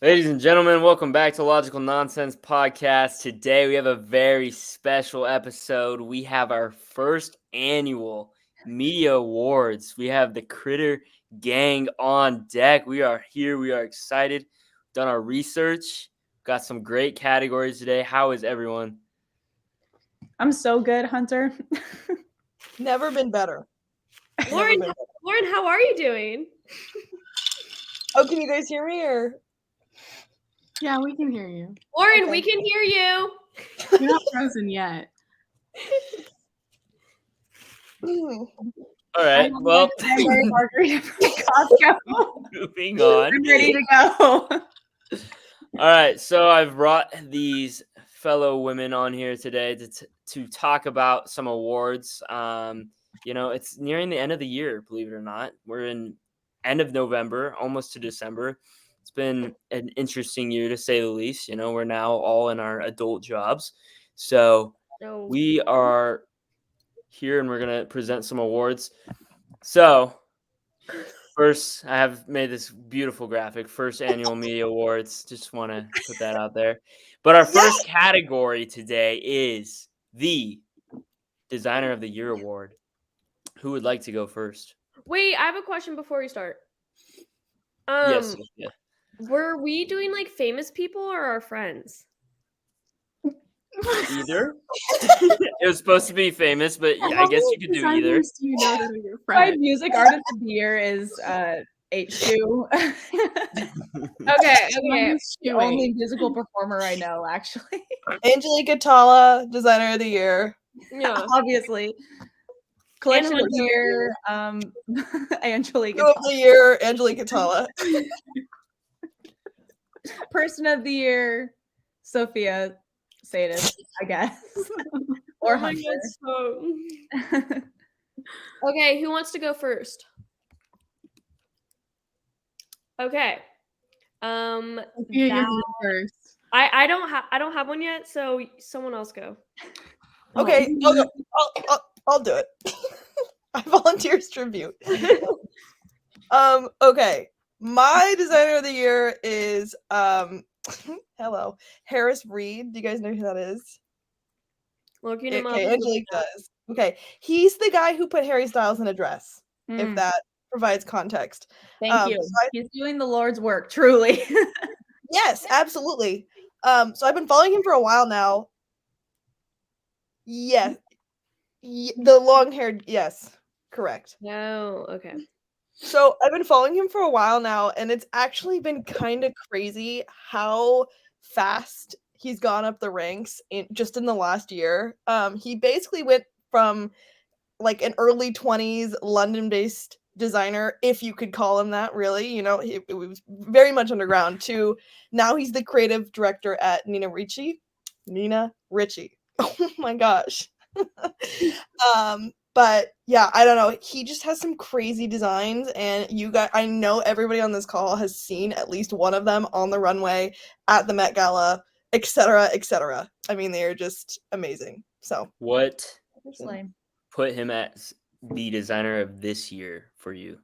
Ladies and gentlemen, welcome back to Logical Nonsense Podcast. Today we have a very special episode. We have our first annual media awards. We have the Critter Gang on deck. We are here. We are excited. Done our research. Got some great categories today. How is everyone? I'm so good, Hunter. Never been better. Lauren, how are you doing? Oh, can you guys hear me or? Yeah, we can hear you. Lauren, Okay. we can hear you. You're not frozen yet. Mm. All right. Well, Cranberry margarita from Costco. moving on. I'm ready to go. All right, so I've brought these fellow women on here today to talk about some awards. It's nearing the end of the year, believe it or not. We're in end of November, almost to December. It's been an interesting year to say the least. We're now all in our adult jobs. So we are here and we're going to present some awards. So first, I have made this beautiful graphic. First annual media awards. Just want to put that out there. But our first category today is the Designer of the Year award. Who would like to go first? Wait, I have a question before we start. Yes, Sophia. Were we doing like famous people or our friends? Either. It was supposed to be famous, but I guess you could do either. Do you know that are your My friends? music artist of the year is H2. Okay. The only musical performer I know, actually. Angelique Attalah, Designer of the Year. Yeah. Obviously. Collection of the year, Angelique Hero of the Year, Angelique Attalah. Person of the year, Sophia Sadis, I guess. Or Hunter. Okay, who wants to go first? Okay. You're first. I don't have one yet, so someone else go. Okay, I'll do it. I volunteers tribute. Okay. My Designer of the Year is hello, Harris Reed. Do you guys know who that is? Looking him up. Okay, Angelique does. Okay, he's the guy who put Harry Styles in a dress. If that provides context. Thank you. He's doing the Lord's work, truly. Yes, absolutely. So I've been following him for a while now. Yes. The long-haired, yes, correct. No, okay. So I've been following him for a while now, and it's actually been kind of crazy how fast he's gone up the ranks in the last year. He basically went from like an early 20s London-based designer, if you could call him that, really. It was very much underground, to now he's the creative director at Nina Ricci. Oh my gosh. But yeah, I don't know. He just has some crazy designs, and I know everybody on this call has seen at least one of them on the runway, at the Met Gala, etc., etc. I mean, they are just amazing. So what put him as the designer of this year for you?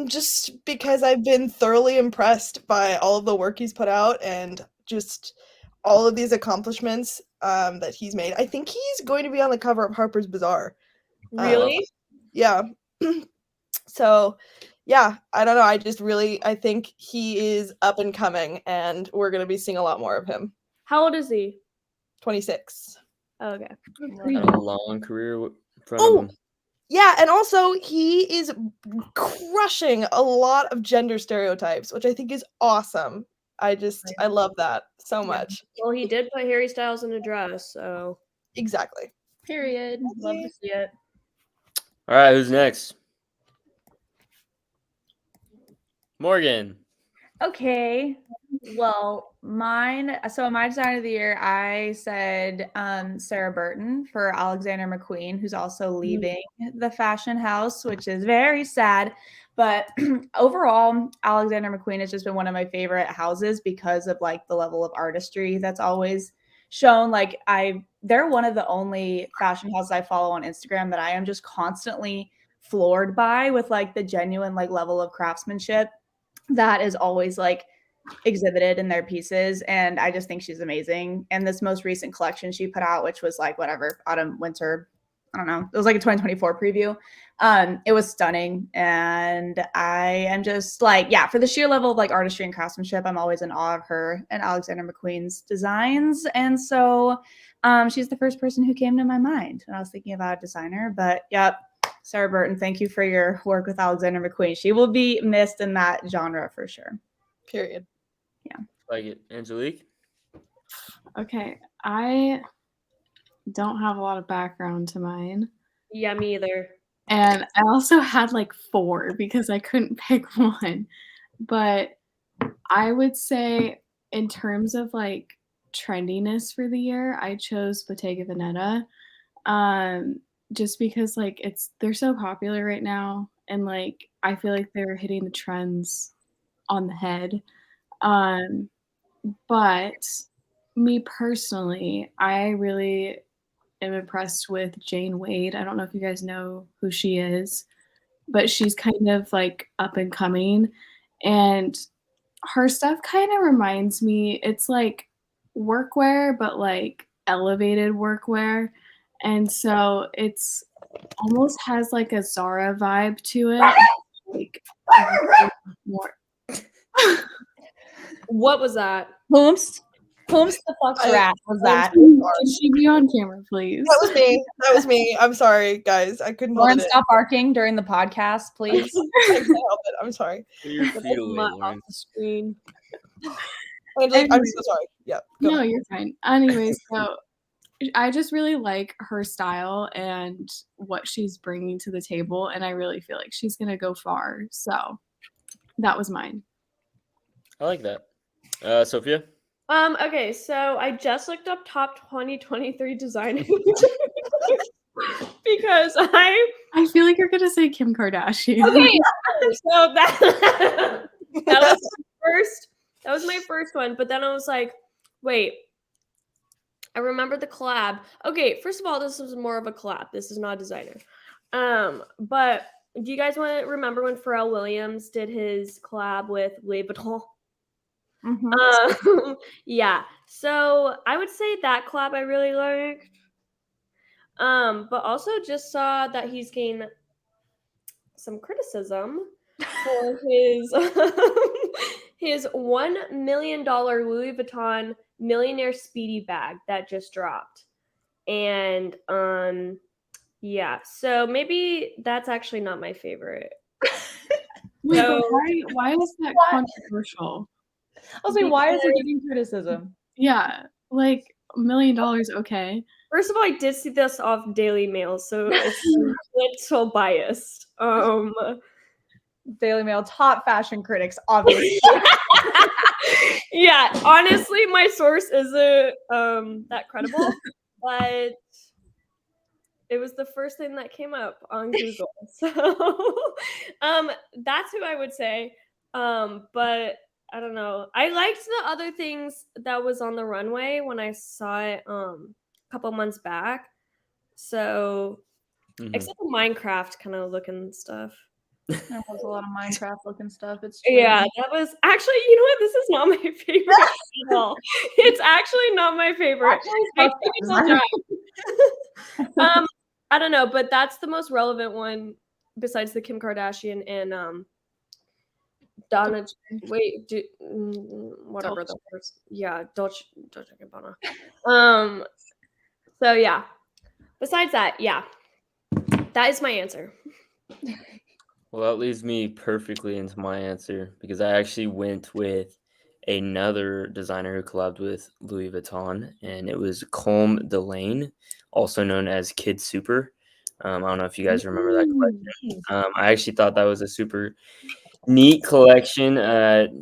Just because I've been thoroughly impressed by all of the work he's put out, and just all of these accomplishments that he's made. I think he's going to be on the cover of Harper's Bazaar. Really? Yeah. So, yeah, I don't know. I think he is up and coming, and we're going to be seeing a lot more of him. How old is he? 26. Okay. Got a long career in front of him. Yeah, and also he is crushing a lot of gender stereotypes, which I think is awesome. I love that so much. Well, he did put Harry Styles in a dress, so Exactly. Period. Love to see it. All right, who's next? Morgan. Okay. Well, my Designer of the Year, I said Sarah Burton for Alexander McQueen, who's also leaving the fashion house, which is very sad. But overall, Alexander McQueen has just been one of my favorite houses because of like the level of artistry that's always shown. Like they're one of the only fashion houses I follow on Instagram that I am just constantly floored by, with like the genuine like level of craftsmanship that is always like exhibited in their pieces, and I just think she's amazing. And this most recent collection she put out, which was like whatever, autumn, winter, I don't know, it was like a 2024 preview. It was stunning, and I am just like, yeah, for the sheer level of like artistry and craftsmanship, I'm always in awe of her and Alexander McQueen's designs. And so she's the first person who came to my mind when I was thinking about a designer. But yep, Sarah Burton, thank you for your work with Alexander McQueen. She will be missed in that genre for sure. Period. Like it, Angelique. Okay, I don't have a lot of background to mine. Yeah, me either. And I also had like 4 because I couldn't pick one. But I would say in terms of like trendiness for the year, I chose Bottega Veneta. Just because like they're so popular right now, and like I feel like they're hitting the trends on the head. But me personally, I really am impressed with Jane Wade. I don't know if you guys know who she is, but she's kind of like up and coming, and her stuff kind of reminds me, it's like workwear, but like elevated workwear. And so it's almost has like a Zara vibe to it. Like more. What was that? Whomst the fuck's rat was that? Can she be on camera, please? That was me. That was me. I'm sorry, guys. I couldn't Lauren, hold it. stop barking during the podcast, please. I can't help it. I'm sorry. Put your feet away, Mutt Lauren. off the screen. Angelique, I'm so sorry. Yeah. go No, ahead. you're fine. Anyways, so I just really like her style and what she's bringing to the table, and I really feel like she's gonna go far. So that was mine. I like that. Sophia. Okay, so I just looked up top 2023 designers because I feel like you're gonna say Kim Kardashian. okay, so that was my first one, but then I was like, wait, I remember the collab. Okay, first of all, this was more of a collab. This is not a designer. But do you guys want to remember when Pharrell Williams did his collab with Louis Vuitton? Yeah. So I would say that collab I really liked. But also just saw that he's gained some criticism for his his $1 million Louis Vuitton Millionaire Speedy bag that just dropped. And yeah, so maybe that's actually not my favorite. Wait, So- but why is that What? controversial? I was like, why is he getting criticism? Yeah, like $1 million, okay. First of all, I did see this off Daily Mail, so it's so biased. Daily Mail top fashion critics, obviously. Yeah, honestly, my source isn't that credible, but it was the first thing that came up on Google. So that's who I would say. But I don't know. I liked the other things that was on the runway when I saw it a couple months back. So except for Minecraft kind of looking stuff. There was a lot of Minecraft looking stuff. It's true. Yeah, that was actually, you know what? This is not my favorite at all. It's actually not my favorite. I think it's all right. I don't know, but that's the most relevant one besides the Kim Kardashian and Donna. Wait, whatever the first. Yeah, Dolce Gabbana. So yeah. Besides that, yeah, that is my answer. Well, that leads me perfectly into my answer because I actually went with another designer who collabed with Louis Vuitton, and it was Colm Delane, also known as Kid Super. I don't know if you guys remember that collection. I actually thought that was a super neat collection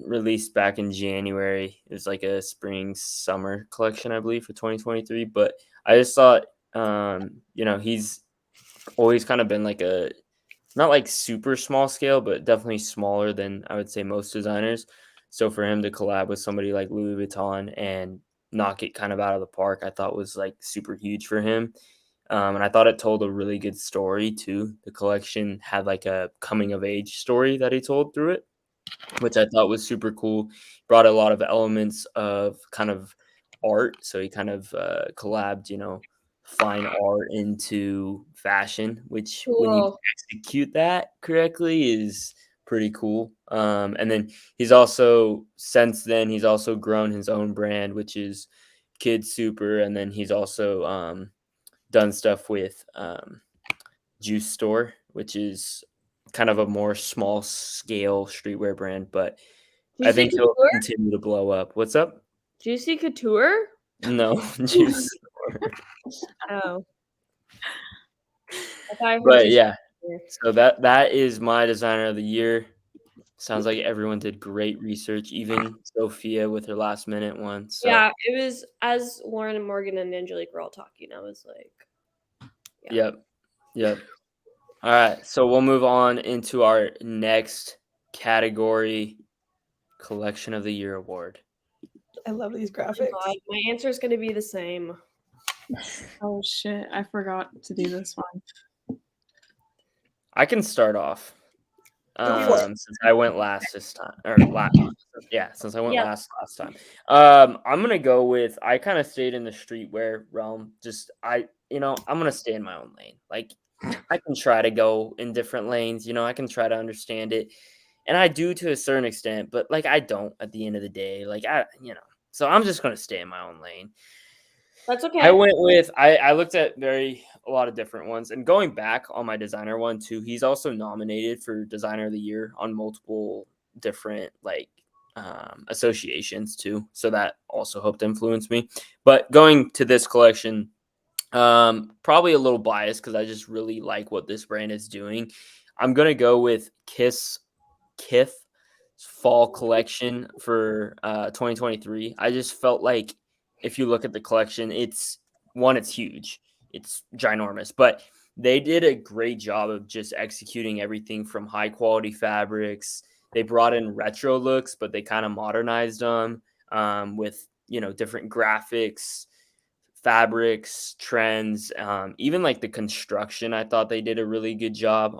released back in January. It was like a spring summer collection, I believe, for 2023. But I just thought, he's always kind of been like not like super small scale, but definitely smaller than I would say most designers. So for him to collab with somebody like Louis Vuitton and knock it kind of out of the park, I thought was like super huge for him. And I thought it told a really good story too. The collection had like a coming of age story that he told through it. which I thought was super cool. Brought a lot of elements of kind of art. So he kind of collabed, fine art into fashion, which when you Cool. execute that correctly is pretty cool. And then since then, he's also grown his own brand, which is Kid Super. And then he's also done stuff with Juice Store, which is kind of a more small scale streetwear brand, but I Juicy think he'll Couture? continue to blow up. What's up? Juicy Couture? No, Juice Store. Oh. I thought I heard But Juicy yeah, Couture. so that is my designer of the year. Sounds like everyone did great research, even Sophia with her last minute one. So Yeah, it was as Lauren and Morgan and Angelique were all talking. I was like, yeah. Yep. All right, so we'll move on into our next category, Collection of the Year award. I love these Oh graphics. God, my answer is going to be the same. Oh shit, I forgot to do this one. I can start off. Go for it. Since I went last this time, since I went Yep. last time. I'm gonna go with, I kind of stayed in the streetwear realm. I'm gonna stay in my own lane. Like, I can try to go in different lanes. I can try to understand it, and I do to a certain extent. But like, I don't at the end of the day. Like, so I'm just gonna stay in my own lane. That's okay. I went with I looked at a lot of different ones, and going back on my designer one too, he's also nominated for designer of the year on multiple different associations too. So that also helped influence me. But going to this collection, probably a little biased because I just really like what this brand is doing. I'm gonna go with Kith fall collection for 2023. I just felt like if you look at the collection, it's huge, it's ginormous, but they did a great job of just executing everything from high quality fabrics. They brought in retro looks, but they kind of modernized them with different graphics, fabrics, trends, even like the construction. I thought they did a really good job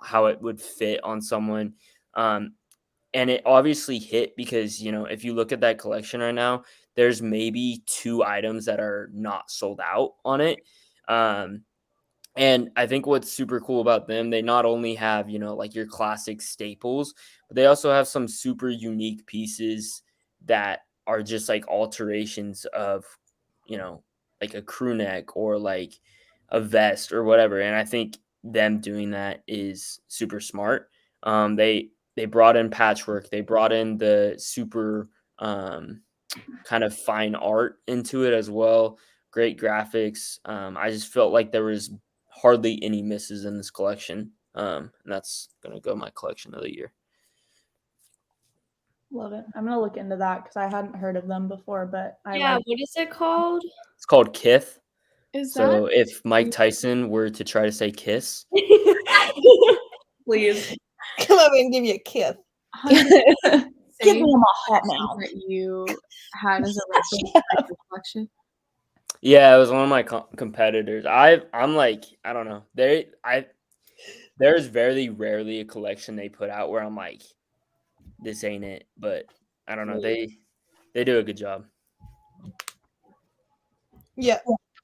how it would fit on someone. And it obviously hit because, if you look at that collection right now, there's maybe 2 items that are not sold out on it. And I think what's super cool about them, they not only have, like your classic staples, but they also have some super unique pieces that are just like alterations of, like a crew neck or like a vest or whatever. And I think them doing that is super smart. They brought in patchwork. They brought in the super kind of fine art into it as well. Great graphics. I just felt like there was hardly any misses in this collection. And that's gonna go my collection of the year. Love it. I'm gonna look into that because I hadn't heard of them before, but What is it called? It's called Kith. Is So that if Mike Tyson were to try to say kiss, please. Come over and give you a kiss. Give me my hot mouth. that you had as a reference for your collection? yeah, it was one of my competitors. I'm like, I don't know. There's very rarely a collection they put out where I'm like, this ain't it. But I don't know. They do a good job. Yeah.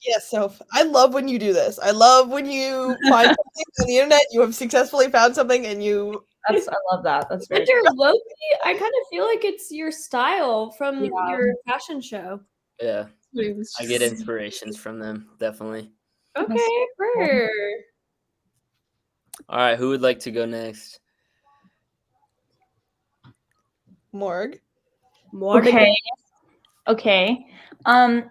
Yes, Soph. I love when you do this. I love when you find something on the internet, you have successfully found something, and you. I love that. That's very Under Loki, I kind of feel like it's your style from Yeah. your fashion show. Yeah, I get inspirations from them, definitely. Okay, per. All right, who would like to go next? Morg. Okay.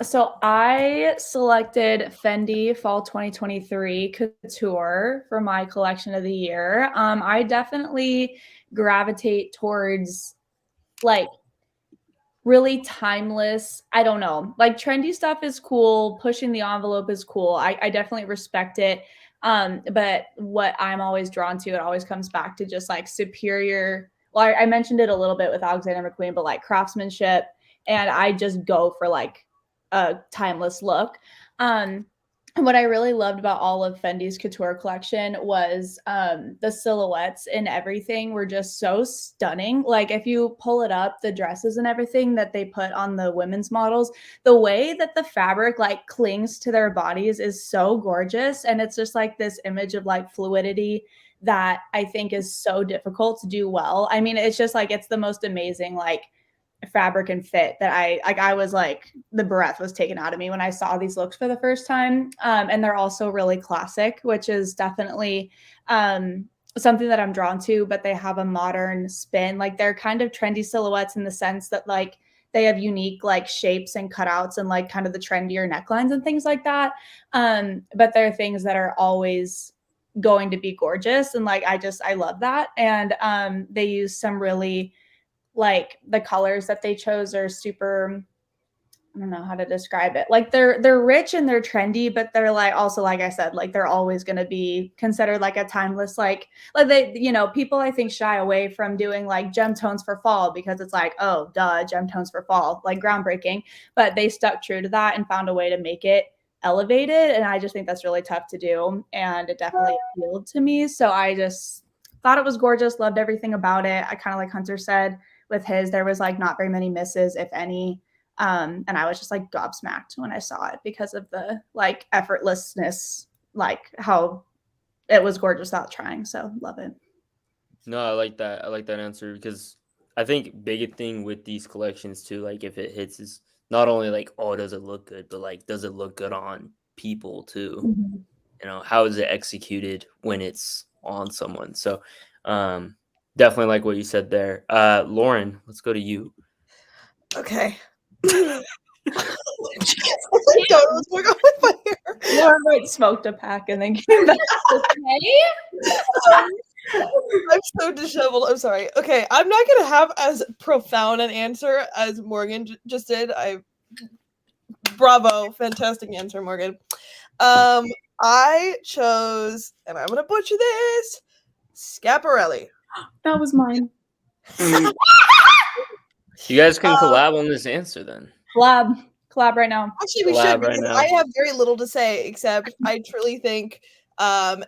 So I selected Fendi Fall 2023 Couture for my collection of the year. I definitely gravitate towards like really timeless. I don't know, like trendy stuff is cool. Pushing the envelope is cool. I definitely respect it. But what I'm always drawn to, it always comes back to just like superior. Well, I mentioned it a little bit with Alexander McQueen, but like craftsmanship. And I just go for like a timeless look. what I really loved about all of Fendi's couture collection was the silhouettes and everything were just so stunning. Like if you pull it up, the dresses and everything that they put on the women's models, the way that the fabric like clings to their bodies is so gorgeous. And it's just like this image of like fluidity that I think is so difficult to do well. I mean, it's just like, it's the most amazing, like, fabric and fit that I was like, the breath was taken out of me when I saw these looks for the first time. And they're also really classic, which is definitely something that I'm drawn to, but they have a modern spin. Like they're kind of trendy silhouettes in the sense that like they have unique like shapes and cutouts and like kind of the trendier necklines and things like that. But they're things that are always going to be gorgeous. And like, I love that. And they use some really, like the colors that they chose are super, I don't know how to describe it. Like they're rich and they're trendy, but they're like also, like I said, like they're always going to be considered like a timeless, like they, you know, people I think shy away from doing like gem tones for fall because it's like, oh, duh, gem tones for fall, like groundbreaking. But they stuck true to that and found a way to make it elevated. And I just think that's really tough to do. And it definitely appealed to me. So I just thought it was gorgeous, loved everything about it. I kind of like Hunter said, with his, there was like not very many misses, if any. And I was just like gobsmacked when I saw it because of the like effortlessness, like how it was gorgeous without trying. So love it. No, I like that. I like that answer because I think big thing with these collections too, like if it hits is not only like, oh, does it look good, but like, does it look good on people too? Mm-hmm. You know, how is it executed when it's on someone? So, definitely like what you said there. Lauren, let's go to you. Okay. I don't know what's going on with my hair. Lauren like smoked a pack and then came back. I'm so disheveled. I'm sorry. Okay, I'm not gonna have as profound an answer as Morgan just did. Bravo, fantastic answer, Morgan. I chose, and I'm gonna butcher this, Schiaparelli. That was mine. You guys can collab on this answer then. Collab right now. Actually, we should, because I have very little to say, except I truly think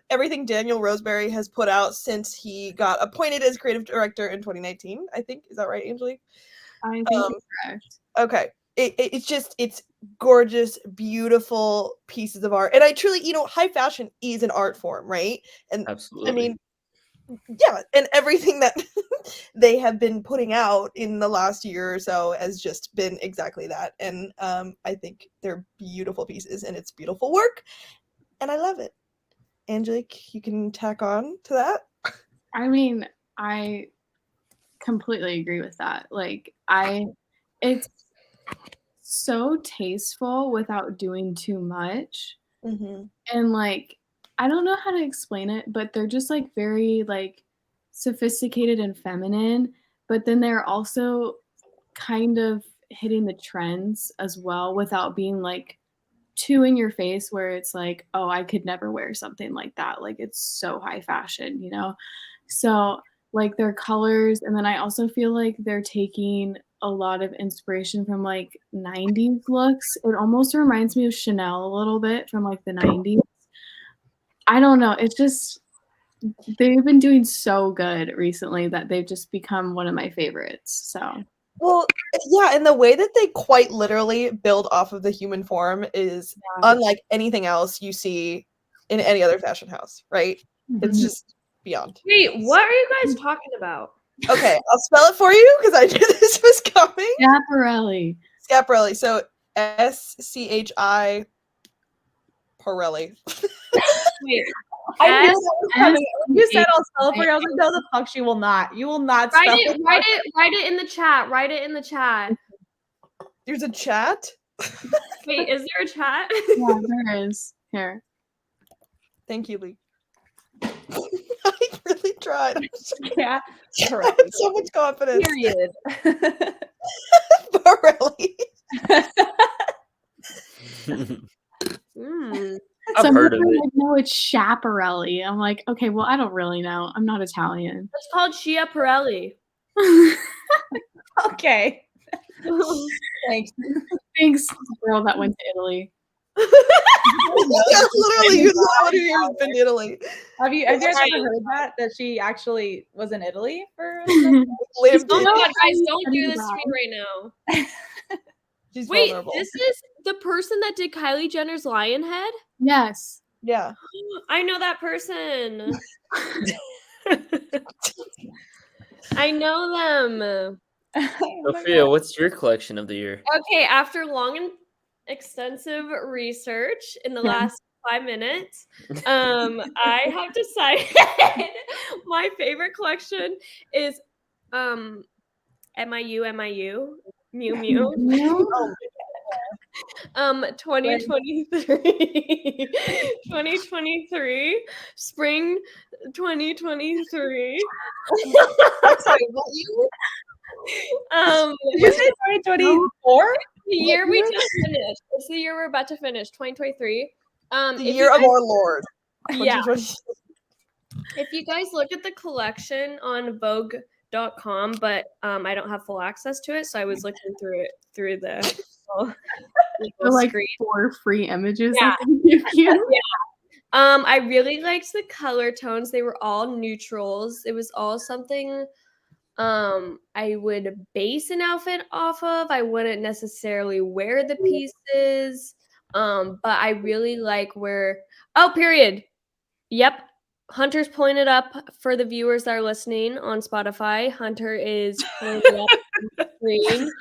everything Daniel Roseberry has put out since he got appointed as creative director in 2019, I think. Is that right, Angelique? I think you're correct. Okay. It's gorgeous, beautiful pieces of art. And I truly, high fashion is an art form, right? And absolutely. I mean, yeah, and everything that they have been putting out in the last year or so has just been exactly that. And I think they're beautiful pieces and it's beautiful work. And I love it. Angelique, you can tack on to that. I mean, I completely agree with that. Like, it's so tasteful without doing too much. Mm-hmm. And like, I don't know how to explain it, but they're just like very like sophisticated and feminine, but then they're also kind of hitting the trends as well without being like too in your face where it's like, oh, I could never wear something like that. Like it's so high fashion, you know? So like their colors, and then I also feel like they're taking a lot of inspiration from like 90s looks. It almost reminds me of Chanel a little bit from like the 90s. I don't know. It's just, they've been doing so good recently that they've just become one of my favorites. So, well, yeah, and the way that they quite literally build off of the human form is unlike anything else you see in any other fashion house, right? Mm-hmm. It's just beyond. Wait, what are you guys talking about? Okay, I'll spell it for you because I knew this was coming. Schiaparelli. Schiaparelli. So SCHI Pirelli. Wait. I knew that was coming. You said I'll spell it for you. I was like, no, the fuck, she will not. You will not spell it. Write it in the chat. Write it in the chat. There's a chat? Wait, is there a chat? Yeah, there is. Here. Thank you, Lee. I really tried. Yeah. I had so much confidence. Period. Pirelli. I've heard of it. Like, no, it's Schiaparelli. I'm like, okay, well, I don't really know. I'm not Italian. It's called Schiaparelli. Okay. Thanks. Thanks, girl that went to Italy. Yeah, literally, you're the one who's been to Italy. Have you guys ever heard that she actually was in Italy for? Lived Oh in- my god, guys, don't funny do this to about me right now. She's Wait, vulnerable. this is the person that did Kylie Jenner's lion head? Yes. Yeah. I know that person. I know them. Sophia, what's your collection of the year? Okay, after long and extensive research in the Yeah. last 5 minutes, I have decided my favorite collection is MIU Mew Mew. 2023 2023 spring 2023. I'm sorry, what you? You said 2024? The year we just finished. It's the year we're about to finish, 2023. The If you year of guys- our Lord. Yeah. 2020. If you guys look at the collection on Vogue.com, but I don't have full access to it, so I was looking through it through the For like screen. 4 free images Yeah. I can give you. I really liked the color tones. They were all neutrals. It was all something I would base an outfit off of. I wouldn't necessarily wear the pieces. But I really like where period. Yep. Hunter's pulling it up for the viewers that are listening on Spotify. Hunter is pulling it up on the screen.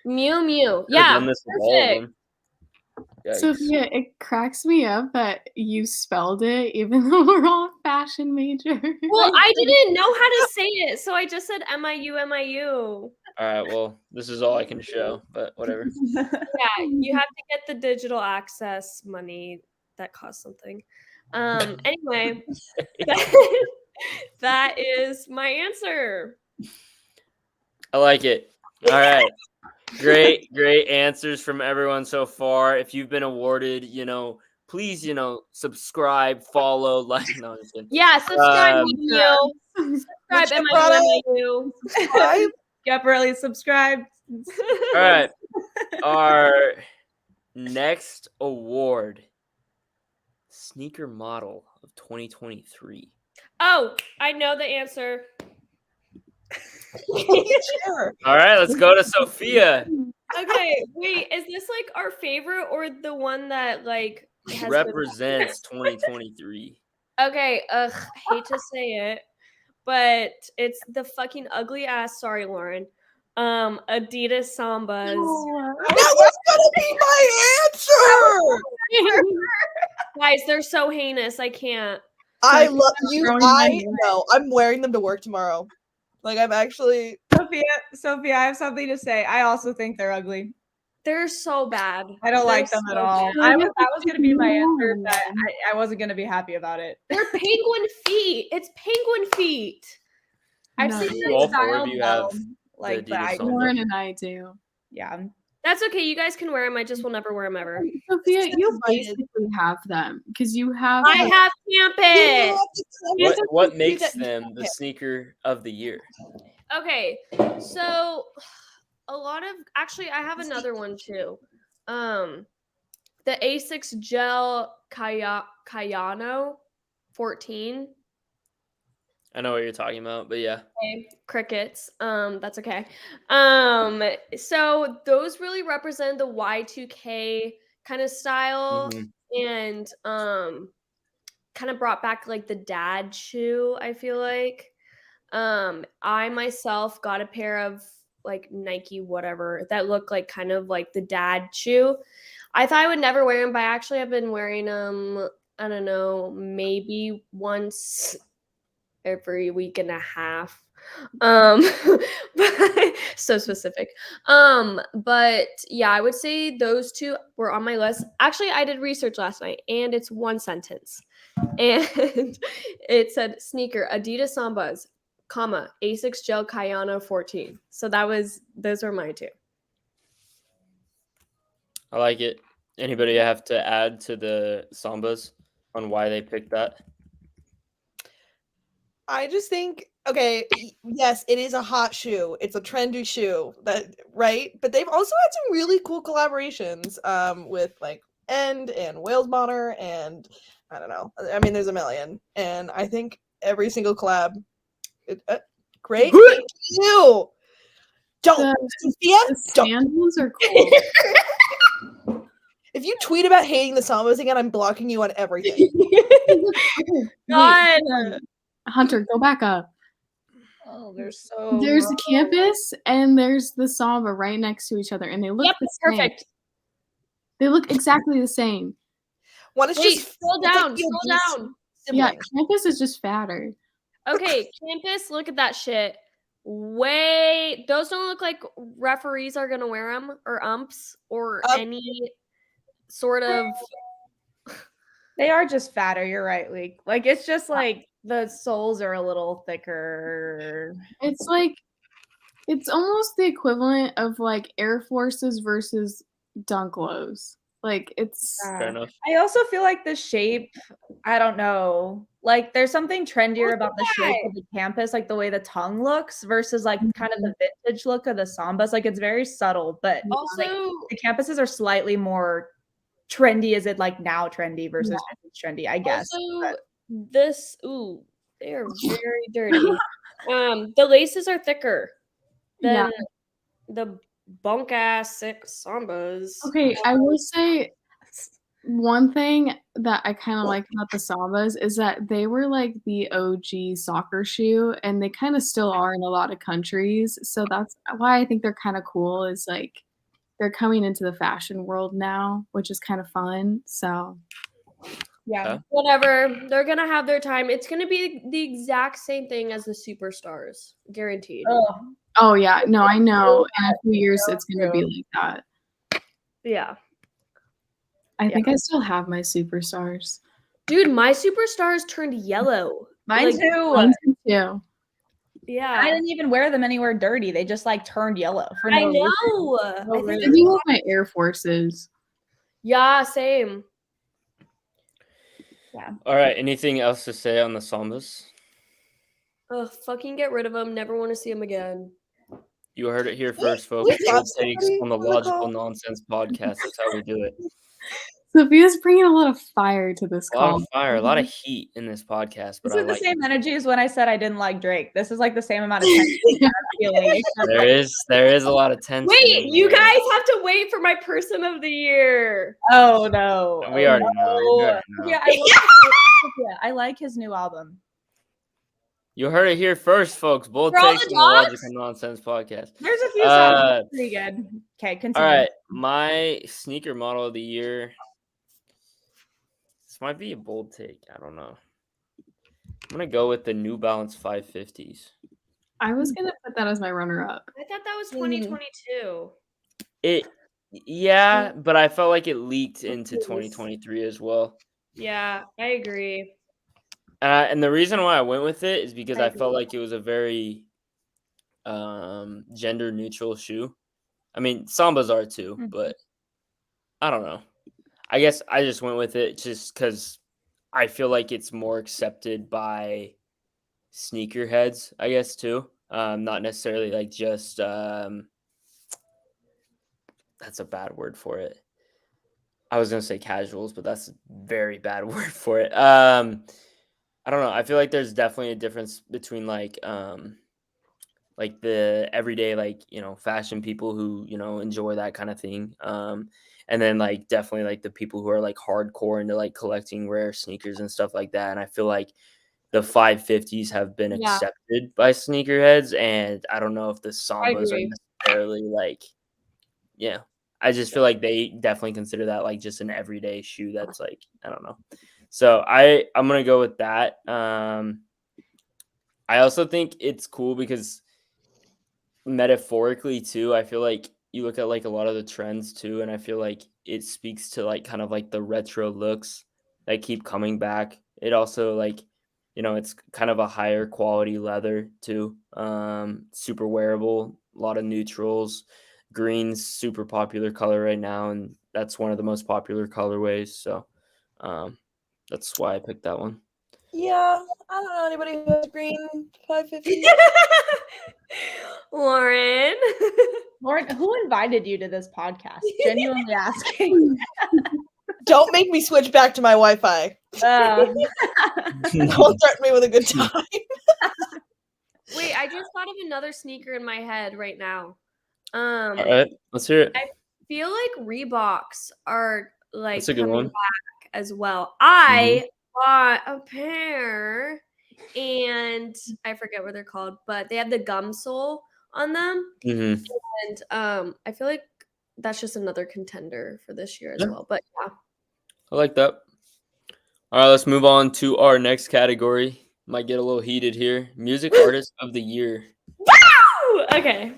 Mew Mew. Could've Yeah. done this with all of Perfect. them. Yikes. Sophia, it cracks me up that you spelled it even though we're all fashion majors. Well, I didn't know how to say it, so I just said MIU. All right, well, this is all I can show, but whatever. Yeah, you have to get the digital access money that costs something. Anyway, that is my answer. I like it. All right. Great answers from everyone so far. If you've been awarded, please, subscribe, follow, like. No, I'm just kidding. Yeah, subscribe, Um, Mew. Subscribe, MIU. Subscribe. Get really subscribed. All right. Our next award, Sneaker Model of 2023. Oh, I know the answer. Sure. All right, let's go to Sophia. Okay, wait, is this like our favorite or the one that like has Represents 2023. Okay, hate to say it, but it's the fucking ugly ass, sorry, Lauren. Adidas Sambas. That was gonna be my answer. Guys, they're so heinous. I can't. I love you. throwing I money away. know. I'm wearing them to work tomorrow. Like I'm actually. Sophia, I have something to say. I also think they're ugly. They're so bad. I don't like They're them at so all. bad. That was going to be my answer, but I wasn't going to be happy about it. They're penguin feet. It's penguin feet. I've No. seen Do them all four of styled you though. have Like, but Adidas I, Samba? Lauren and I do. yeah. That's okay. You guys can wear them. I just will never wear them ever. Sophia, you Excited. basically have them because you have. I have campus. What makes them the sneaker of the year? Okay, so a lot of actually, I have another one too. The A6 Gel Cayano 14. I know what you're talking about, but yeah. Okay, crickets. That's okay. So those really represent the Y2K kind of style, and kind of brought back like the dad shoe, I feel like. I myself got a pair of like Nike whatever that looked like kind of like the dad shoe. I thought I would never wear them, but I actually have been wearing them, I don't know, maybe once every week and a half. But so specific. But yeah, I would say those two were on my list. Actually, I did research last night and it's one sentence. And it said sneaker, Adidas Sambas, comma, A6 Gel Cayano 14. So those were mine too. I like it. Anybody have to add to the Sambas on why they picked that? I just think Okay, yes, it is a hot shoe. It's a trendy shoe, right? But they've also had some really cool collaborations with like End and Wales Bonner and I don't know. I mean, there's a million, and I think every single collab, great. Thank you. Don't, Sophia. The Don't. sandals are cool. If you tweet about hating the Sambas again, I'm blocking you on everything. Okay, God. wait, Hunter, go back up. Oh, they're so. There's the campus and there's the Samba right next to each other, and they look Yep, the same. perfect. They look exactly the same. One is Wait, just scroll it's like down, the scroll obese down. Yeah, sibling. campus is just fatter. Okay, campus, look at that shit. Wait, those don't look like referees are gonna wear them or umps or any sort of. They are just fatter. You're right, Leek. Like it's just like the soles are a little thicker. It's like it's almost the equivalent of like Air Forces versus Dunk Lows. Like it's Fair enough. I also feel like the shape, I don't know. Like there's something trendier about the shape of the campus, like the way the tongue looks versus like kind of the vintage look of the Sambas. Like it's very subtle, but Also, like, the campuses are slightly more trendy. Is it like now trendy versus trendy? I guess. also this they are very dirty. The laces are thicker than the bunk ass sick Sambas. okay. I will say one thing that I kind of like about the Sambas is that they were like the OG soccer shoe, and they kind of still are in a lot of countries. So that's why I think they're kind of cool. Is like they're coming into the fashion world now, which is kind of fun. So Yeah. Whatever. They're gonna have their time. It's gonna be the exact same thing as the superstars. Guaranteed. oh yeah, no, I know. In a few years, it's gonna be like that. Yeah. I think I still have my superstars. Dude, my superstars turned yellow. Mine Like, too. Mine too. Yeah. I didn't even wear them anywhere dirty. They just like turned yellow for I no reason. know. No I think I do love my Air Forces. yeah, same. Yeah. All right. Anything else to say on the Sambas? Ugh, fucking get rid of them. Never want to see them again. You heard it here first, folks. we Bold have takes somebody on the on the Logical call? Nonsense podcast. That's how we do it. Sophia's bringing a lot of fire to this A lot call. of fire, a lot of heat in this podcast. But This I is the like same energy as when I said I didn't like Drake. This is like the same amount of tension I'm feeling. there is a lot of tension. Wait, you guys have to wait for my person of the year. Oh no. We already know. We already know. Yeah, I like his new album. You heard it here first, folks. Bold For all takes the on the dogs? Logical Nonsense podcast. There's a few songs that are pretty good. Okay, continue. All right, my sneaker model of the year. This might be a bold take. I don't know. I'm gonna go with the New Balance 550s. I was gonna put that as my runner-up. I thought that was 2022. Yeah, but I felt like it leaked into 2023 as well. Yeah, I agree. And the reason why I went with it is because I felt like it was a very gender neutral shoe. I mean, Sambas are too, but I don't know. I guess I just went with it just because I feel like it's more accepted by sneakerheads, I guess, too. Not necessarily like just that's a bad word for it. I was gonna say casuals, but that's a very bad word for it. I don't know. I feel like there's definitely a difference between like the everyday, like, fashion people who, enjoy that kind of thing. And then like definitely like the people who are like hardcore into like collecting rare sneakers and stuff like that. And I feel like the 550s have been accepted by sneakerheads, and I don't know if the Sambas are necessarily like, I just feel like they definitely consider that like just an everyday shoe that's like, I don't know. So I'm gonna go with that. I also think it's cool because metaphorically too, I feel like you look at like a lot of the trends too, and I feel like it speaks to like kind of like the retro looks that keep coming back. It also like, it's kind of a higher quality leather too. Super wearable, a lot of neutrals. Green's super popular color right now, and that's one of the most popular colorways. So that's why I picked that one. Yeah, I don't know anybody who has green 550. Lauren. Lauren, who invited you to this podcast? Genuinely asking. Don't make me switch back to my Wi-Fi. Don't threaten me with a good time. Wait, I just thought of another sneaker in my head right now. All right, let's hear it. I feel like Reeboks are like That's a good coming one. back as well. I bought a pair, and I forget what they're called, but they have the gum sole on them, Mm-hmm. and I feel like that's just another contender for this year as Yeah. well. But yeah, I like that. All right, let's move on to our next category. Might get a little heated here. Music artist of the year. Woo! Okay.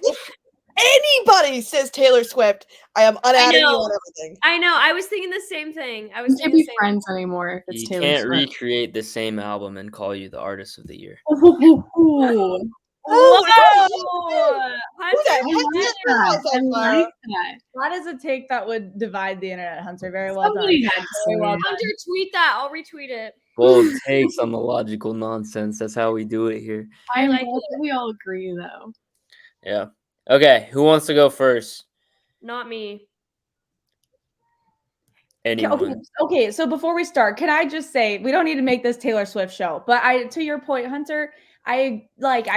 Anybody says Taylor Swift, I am unadding you know. on everything. I know. I was thinking the same thing. I We was can't thinking be the same. friends anymore if it's You Taylor can't Swift. recreate the same album and call you the artist of the year. Ooh, Oh, Whoa! who the heck I did like your that. house I on fire? like that. That is a take that would divide the internet, Hunter. Very well Somebody done. had to Very say well it. done. Hunter, tweet that. I'll retweet it. Bold takes on the logical nonsense. That's how we do it here. I'm like glad that we all agree, though. Yeah. Okay, who wants to go first? Not me. Anyone. Okay, so before we start, can I just say we don't need to make this Taylor Swift show, but to your point, Hunter, I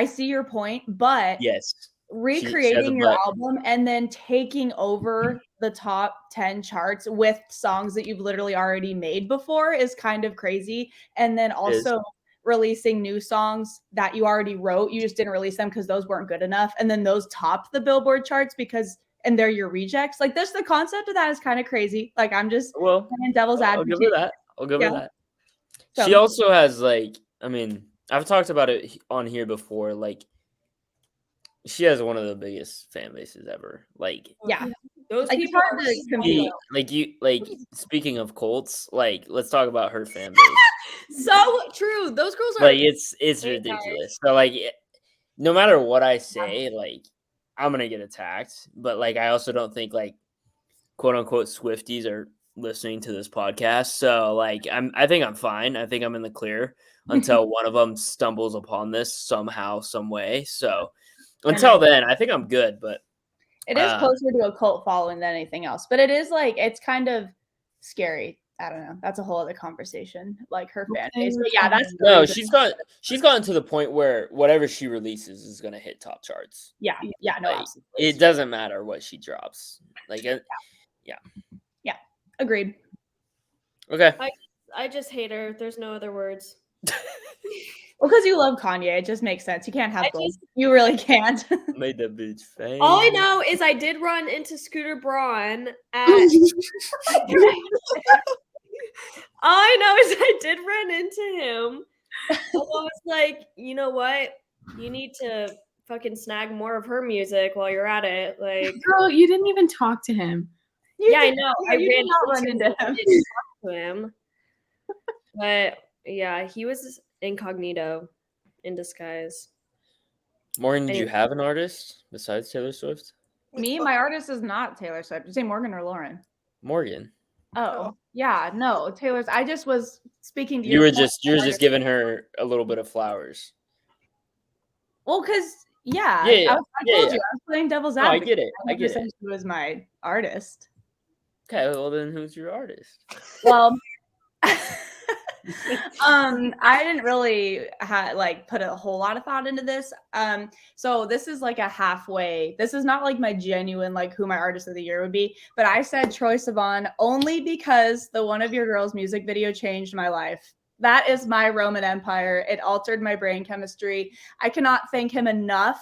see your point, but Yes. recreating your album and then taking over the top 10 charts with songs that you've literally already made before is kind of crazy. And then also releasing new songs that you already wrote, you just didn't release them because those weren't good enough. And then those topped the Billboard charts and they're your rejects. Like the concept of that is kind of crazy. Like I'm just playing devil's advocate. I'll give her that. So, she also has I've talked about it on here before. Like she has one of the biggest fan bases ever. Like Those like, people are speaking of Colts, like let's talk about her fan base. so true. Those girls are like it's ridiculous. So like no matter what I say, like I'm gonna get attacked. But like I also don't think like quote unquote Swifties are listening to this podcast. So like I think I'm fine. I think I'm in the clear until one of them stumbles upon this somehow, some way. So until then, I think I'm good. But it is closer to a cult following than anything else. But it is like it's kind of scary. I don't know. That's a whole other conversation. Like her fan base. But yeah, that's she's gotten to the point where whatever she releases is gonna hit top charts. Yeah, no, like, absolutely. It doesn't matter what she drops. Like yeah, agreed. Okay. I just hate her. There's no other words. Well, because you love Kanye, it just makes sense. You can't have both. You really can't. Made that bitch famous. All I know is I did run into Scooter Braun at. All I know is I did run into him. And I was like, you know what? You need to fucking snag more of her music while you're at it. Like, girl, you didn't even talk to him. I know. I did not run into him. To him. But yeah, he was incognito in disguise. Morgan, did you have an artist besides Taylor Swift? Me, my artist is not Taylor Swift. Did you say Morgan or Lauren? Morgan. Oh, yeah, no, Taylor's. I just was speaking to you. Were just giving her a little bit of flowers. Well, because I told you I was playing devil's advocate. I get it. I get it. She was my artist. Okay, well then, who's your artist? Well, I didn't really put a whole lot of thought into this. So this is like a halfway. This is not like my genuine like who my artist of the year would be, but I said Troye Sivan only because the One of Your Girls music video changed my life. That is my Roman Empire. It altered my brain chemistry. I cannot thank him enough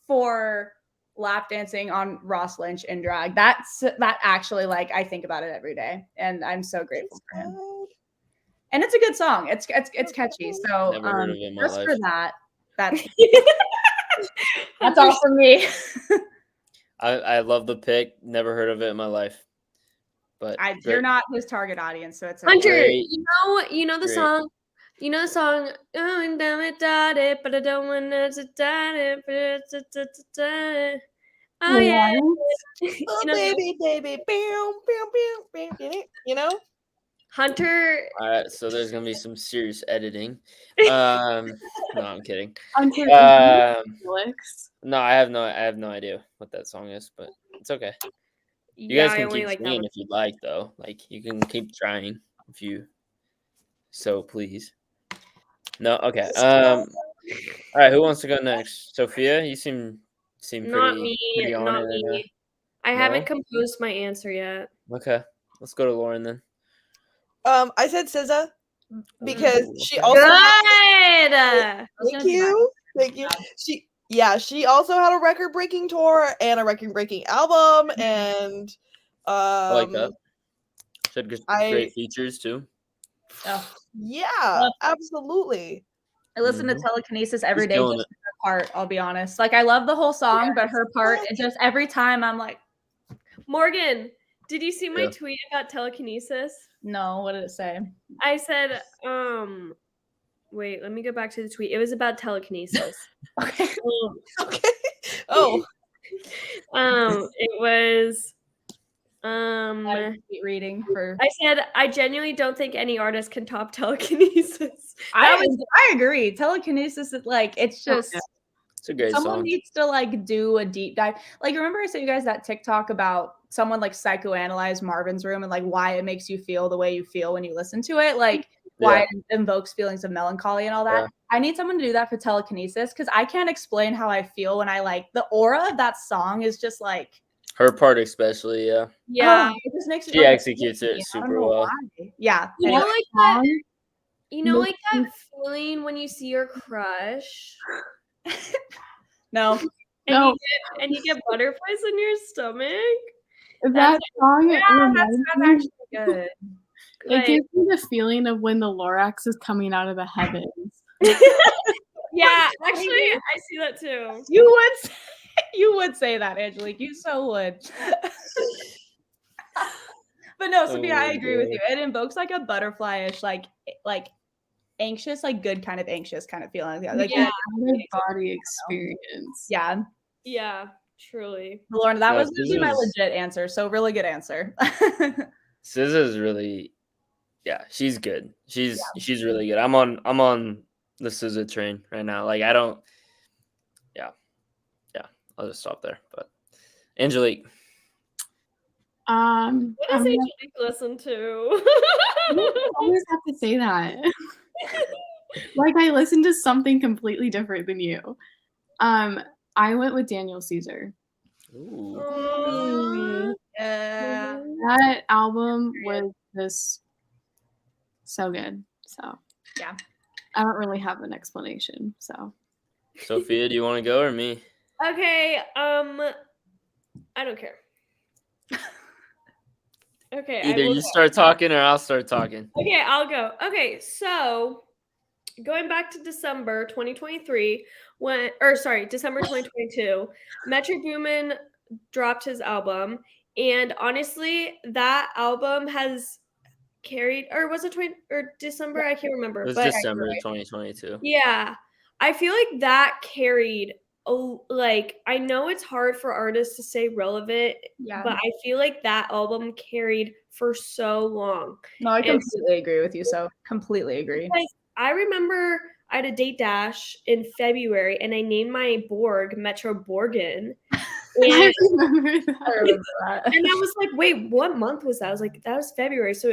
for lap dancing on Ross Lynch in drag. That actually, like, I think about it every day, and I'm so grateful for him. And it's a good song. It's catchy. So just for that, that's all for me. I love the pick. Never heard of it in my life. But you're not his target audience, so it's Hunter. You know the song. You know the song. Oh, damn it, but I don't want to. Oh yeah. Oh, baby. You know? Hunter. All right, so there's gonna be some serious editing. No, I'm kidding. Hunter Um, Felix. no, I have no idea what that song is, but it's okay. You Yeah, guys I can only keep like that singing one. if you'd like, though. Like, you can keep trying if you so please. No, okay. All right, who wants to go next? Sophia, you seem Not pretty me. on Not it right now. me. I No? haven't composed my answer yet. Okay, let's go to Lauren then. I said SZA because Ooh, she okay. also Good. thank you. She also had a record-breaking tour and a record-breaking album, and I like that. She had great I features too. Oh, yeah, absolutely. I listen to Mhm. Telekinesis every She's day killing just it. for her part, I'll be honest. Like, I love the whole song, but her part, it just every time I'm like, Morgan, did you see my Yeah. tweet about telekinesis? no, what did it say? I said, wait, let me go back to the tweet. It was about telekinesis. Okay. Okay. Oh, It was Reading for I said I genuinely don't think any artist can top telekinesis. I agree. Telekinesis is like it's just It's a great someone song. needs to like do a deep dive. Like, remember I sent you guys that TikTok about someone like psychoanalyze Marvin's Room and like why it makes you feel the way you feel when you listen to it, like why it invokes feelings of melancholy and all that. Yeah. I need someone to do that for telekinesis because I can't explain how I feel when I like the aura of that song is just like Her part especially, yeah. Yeah. it just makes it She like, executes I it don't super know well. why. Yeah. You know, Anyway. like that. You know, Makes like that feeling when you see your crush, No. and No. you get butterflies in your stomach. That song That's reminds me. actually good. It Like, gives me the feeling of when the Lorax is coming out of the heavens. yeah, actually, I see that too. You would say that, Angelique. You so would. But no, Sophia, I agree with you. It invokes like a butterfly-ish, like anxious, like good kind of anxious kind of feeling. Like Yeah. Body experience. yeah. Yeah, truly. Lauren, that No, was gonna be my SZA's- legit answer. So really good answer. SZA's really, she's good. She's really good. I'm on the SZA train right now. Like I don't, I'll just stop there. But Angelique, What does I'm Angelique listen to? I always have to say that. Like I listened to something completely different than you. I went with Daniel Caesar. ooh, Aw. Yeah. That album was just so good. So Yeah. I don't really have an explanation. So Sophia, do you want to go or me? Okay, I don't care. Okay, Either I will you go. start talking or I'll start talking. Okay, I'll go. Okay, so going back to December 2023, December 2022, Metro Boomin dropped his album, and honestly, that album has carried, or was it December? I can't remember, It was but December 2022. yeah, I feel like that carried. Oh, like I know it's hard for artists to stay relevant, Yeah. but I feel like that album carried for so long. No, I And- completely agree with you. So completely agree. Because I remember I had a date dash in February, and I named my Borg Metro Borgin. And, I remember that. I remember that. and I was like, wait, what month was that? I was like, that was February. So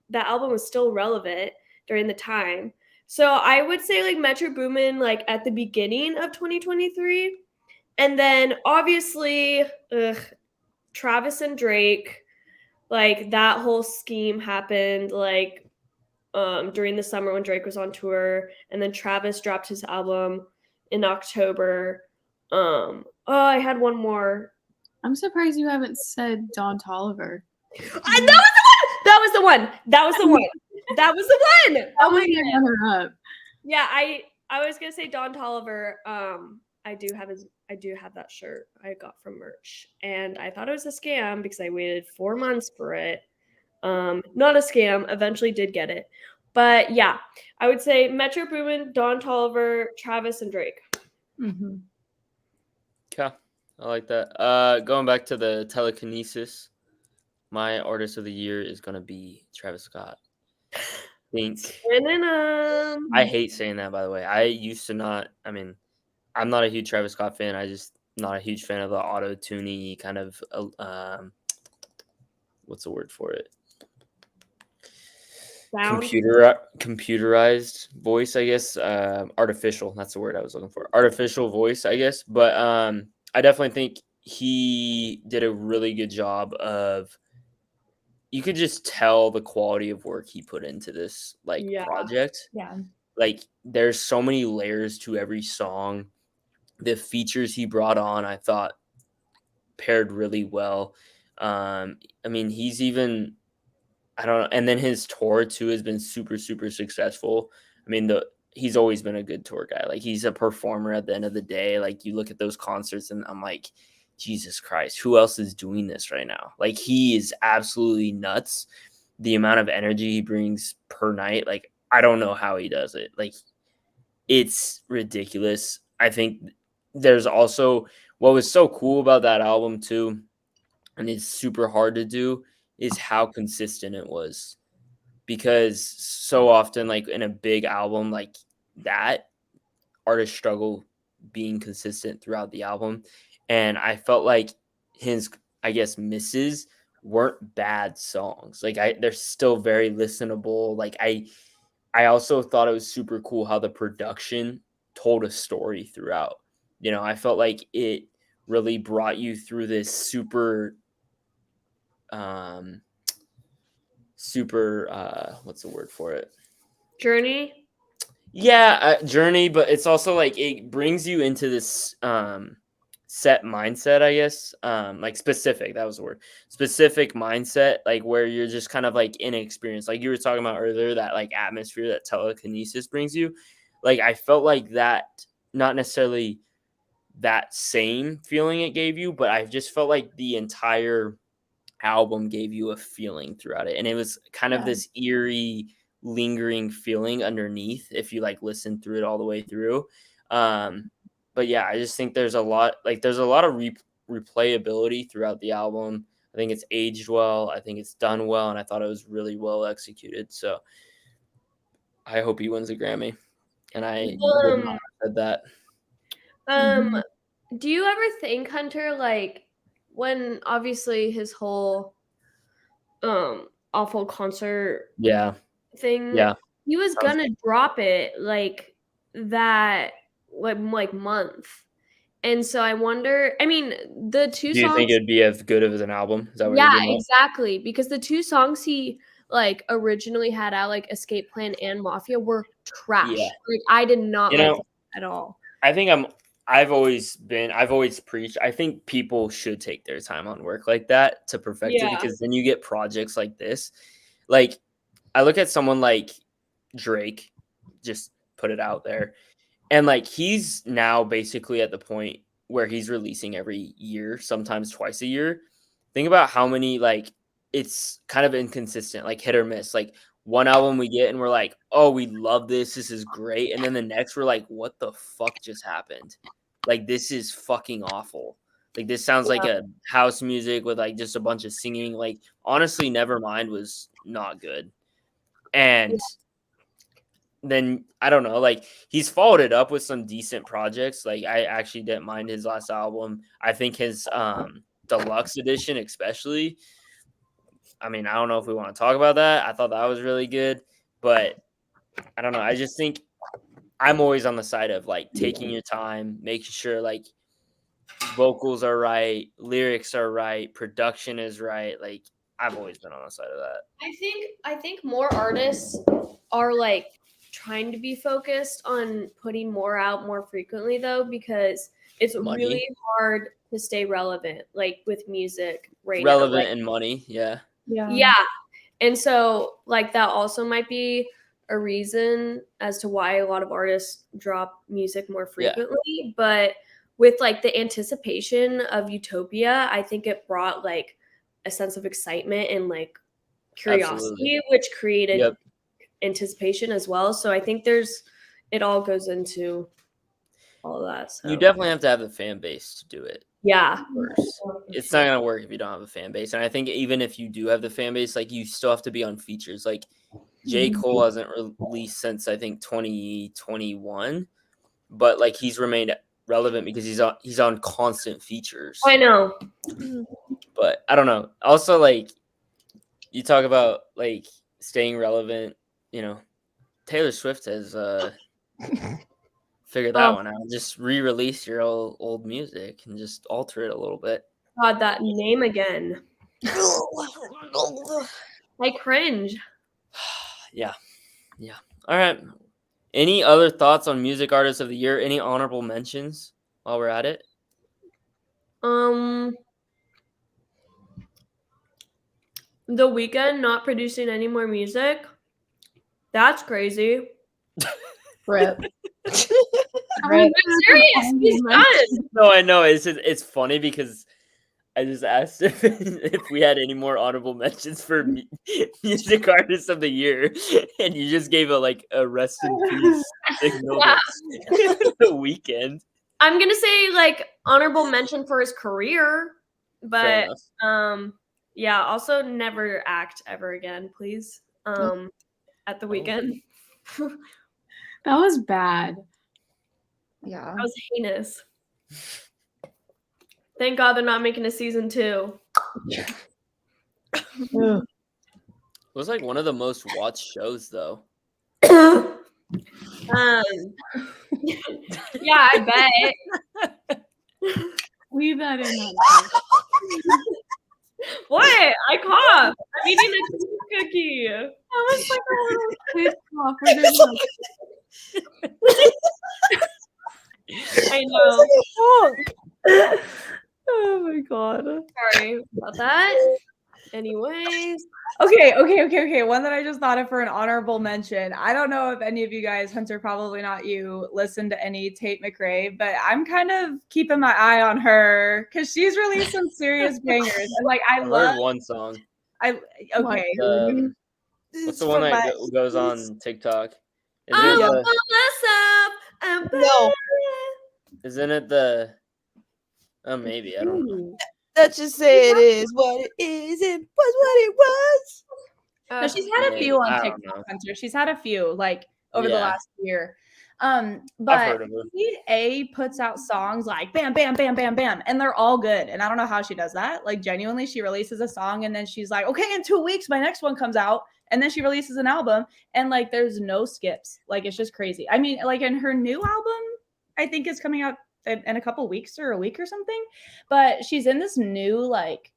that album was still relevant during the time. So I would say like Metro Boomin like at the beginning of 2023. And then obviously Travis and Drake, like that whole scheme happened like during the summer when Drake was on tour, and then Travis dropped his album in October. I had one more. I'm surprised you haven't said Don Toliver. That was the one. Oh my god. Runner up. Yeah, I was gonna say Don Toliver. I do have that shirt I got from merch, and I thought it was a scam because I waited 4 months for it. Not a scam. Eventually did get it, but yeah, I would say Metro Boomin, Don Toliver, Travis, and Drake. Mm-hmm. Okay, I like that. Going back to the telekinesis. my artist of the year is gonna be Travis Scott. Think I hate saying that, by the way. I used to not. I mean, I'm not a huge Travis Scott fan. I just not a huge fan of the auto-tuney kind of what's the word for it? Sound? Computerized voice, I guess. Artificial. That's the word I was looking for. Artificial voice, I guess. But I definitely think he did a really good job of. You could just tell the quality of work he put into this project. Yeah. Like there's so many layers to every song. The features he brought on, I thought, paired really well. I mean, he's even, I don't know, and then his tour too has been super, super successful. I mean, he's always been a good tour guy. Like he's a performer at the end of the day. Like you look at those concerts and I'm like, Jesus Christ, who else is doing this right now? Like he is absolutely nuts. The amount of energy he brings per night, like I don't know how he does it. Like it's ridiculous. I think there's also what was so cool about that album too, and it's super hard to do, is how consistent it was. Because so often, like in a big album like that, artists struggle being consistent throughout the album. And I felt like his, I guess, misses weren't bad songs. Like they're still very listenable. Like I also thought it was super cool how the production told a story throughout. You know, I felt like it really brought you through this super what's the word for it? Journey. Yeah, journey, but it's also like it brings you into this set mindset, I guess. Like specific, that was the word. Specific mindset, like where you're just kind of like in an experience. Like you were talking about earlier, that like atmosphere that telekinesis brings you. Like I felt like that, not necessarily that same feeling it gave you, but I just felt like the entire album gave you a feeling throughout it. And it was kind of this eerie, lingering feeling underneath if you like listen through it all the way through. But yeah, I just think there's a lot of replayability throughout the album. I think it's aged well. I think it's done well, and I thought it was really well executed. So I hope he wins a Grammy. And I would not have said that. Do you ever think, Hunter, like when obviously his whole awful concert thing, he was gonna drop it like that like month. And so I wonder, I mean, the two songs. Do you think it'd be as good as an album? Is that what yeah, exactly. Because the two songs he like originally had out, like Escape Plan and Mafia, were trash. Yeah. Like I did not like them at all. I think I've always preached. I think people should take their time on work like that to perfect it, because then you get projects like this. Like I look at someone like Drake, just put it out there. And like he's now basically at the point where he's releasing every year, sometimes twice a year. Think about how many, like, it's kind of inconsistent, like hit or miss. Like one album we get and we're like, oh, we love this. This is great. And then the next we're like, what the fuck just happened? Like, this is fucking awful. Like, this sounds like a house music with like just a bunch of singing. Like, honestly, Nevermind was not good. And then I don't know, like he's followed it up with some decent projects. Like I actually didn't mind his last album. I think his deluxe edition, especially. I mean, I don't know if we want to talk about that. I thought that was really good, but I don't know. I just think I'm always on the side of like taking your time, making sure like vocals are right, lyrics are right, production is right. Like I've always been on the side of that. I think more artists are like trying to be focused on putting more out more frequently, though, because it's really hard to stay relevant, like with music right now. Relevant and money, yeah. And so like that also might be a reason as to why a lot of artists drop music more frequently. But with like the anticipation of Utopia, I think it brought like a sense of excitement and like curiosity, which created anticipation as well. So I think it all goes into all of that. So you definitely have to have the fan base to do it. Yeah. It's not gonna work if you don't have a fan base. And I think even if you do have the fan base, like you still have to be on features. Like J. Cole hasn't released since I think 2021, but like he's remained relevant because he's on constant features. I know. But I don't know. Also, like you talk about like staying relevant, you know, Taylor Swift has figured that one out. Just re-release your old music and just alter it a little bit. God, that name again. I cringe. Yeah. All right. Any other thoughts on music artists of the year? Any honorable mentions while we're at it? The Weeknd not producing any more music. That's crazy. Rip. I'm serious. He's done. No, I know. It's funny because I just asked if we had any more honorable mentions for music artists of the year, and you just gave a rest in peace signal. Yeah. The Weeknd. I'm gonna say like honorable mention for his career, Fair but enough. yeah. Also, never act ever again, please. At the Weeknd. That was bad. Yeah. That was heinous. Thank God they're not making a season 2. It was like one of the most watched shows, though. Yeah, I bet. Leave that in. What? I coughed. I'm eating a cookie. That was like a little kid cough where they're like, I know. Oh my god. Sorry about that. Anyways. Okay. One that I just thought of for an honorable mention. I don't know if any of you guys, Hunter, probably not you, listen to any Tate McRae, but I'm kind of keeping my eye on her because she's released some serious bangers. And like I love heard one song. Okay. What's the one that goes on TikTok? Myself. No. Isn't it the? Oh, maybe I don't know. Let's just say it is what it is and was what it was. No, she's had a few on I don't TikTok, know. Hunter. She's had a few like over the Yeah. last year. I've But heard of her. she puts out songs like bam, bam, bam, bam, bam, and they're all good. And I don't know how she does that. Like genuinely, she releases a song and then she's like, okay, in 2 weeks, my next one comes out. And then she releases an album and like there's no skips. Like it's just crazy. I mean, like in her new album, I think is coming out in a couple weeks or a week or something. But she's in this new like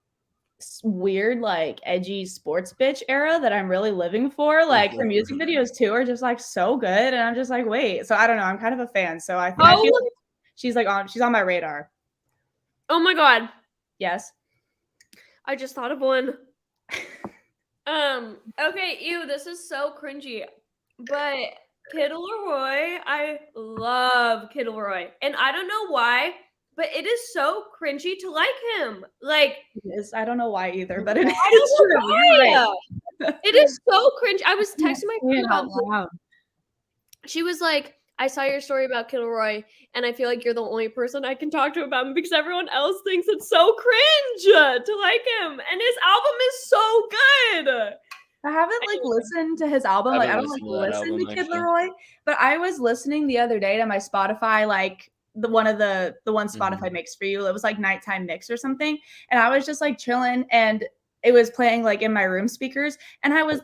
weird like edgy sports bitch era that I'm really living for. Like her music videos too are just like so good, and I'm just like, wait. So I don't know. I'm kind of a fan. So I feel like she's on my radar. Oh my God. Yes. I just thought of one. Okay, ew, this is so cringy. But Kid Leroy, I love Kid Leroy. And I don't know why, but it is so cringy to like him. Like It is. I don't know why either, but it is I don't know true. You're why. right. It is so cringy. I was texting my friend out about loud. she was like, I saw your story about Kid Leroy, and I feel like you're the only person I can talk to about him because everyone else thinks it's so cringe to like him. And his album is so good. I haven't like listened to his album. Like I don't like listen to Kid Leroy, but I was listening the other day to my Spotify, like the one Spotify makes for you. It was like nighttime mix or something, and I was just like chilling, and it was playing like in my room speakers, and I was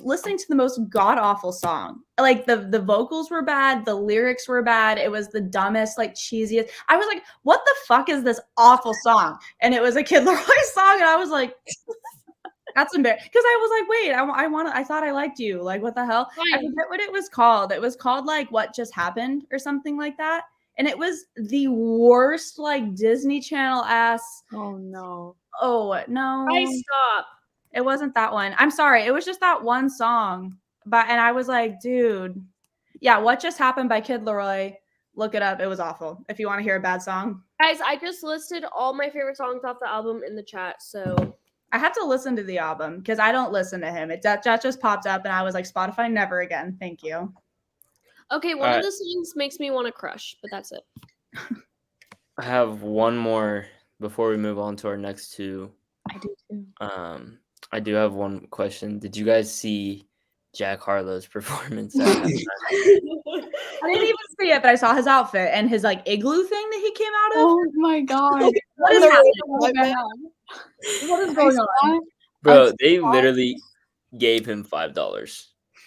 listening to the most god awful song. Like the vocals were bad, the lyrics were bad. It was the dumbest, like cheesiest. I was like, what the fuck is this awful song? And it was a Kid Leroy song, and I was like. That's embarrassing because I was like, wait, I thought I liked you. Like, what the hell? I forget what it was called. It was called like What Just Happened or something like that. And it was the worst, like Disney Channel ass. Oh no. Oh no. I stop. It wasn't that one. I'm sorry. It was just that one song. And I was like, dude, yeah, What Just Happened by Kid Leroy. Look it up. It was awful. If you want to hear a bad song. Guys, I just listed all my favorite songs off the album in the chat. So I have to listen to the album because I don't listen to him. That just popped up and I was like, Spotify, never again. Thank you. Okay, one of the songs makes me want to crush, but that's it. I have one more before we move on to our next two. I do too. I do have one question. Did you guys see Jack Harlow's performance at halftime? I didn't even see it, but I saw his outfit and his like igloo thing that he came out of. Oh my god. What is The happening? Raven What is I going on? Bro, they literally gave him $5.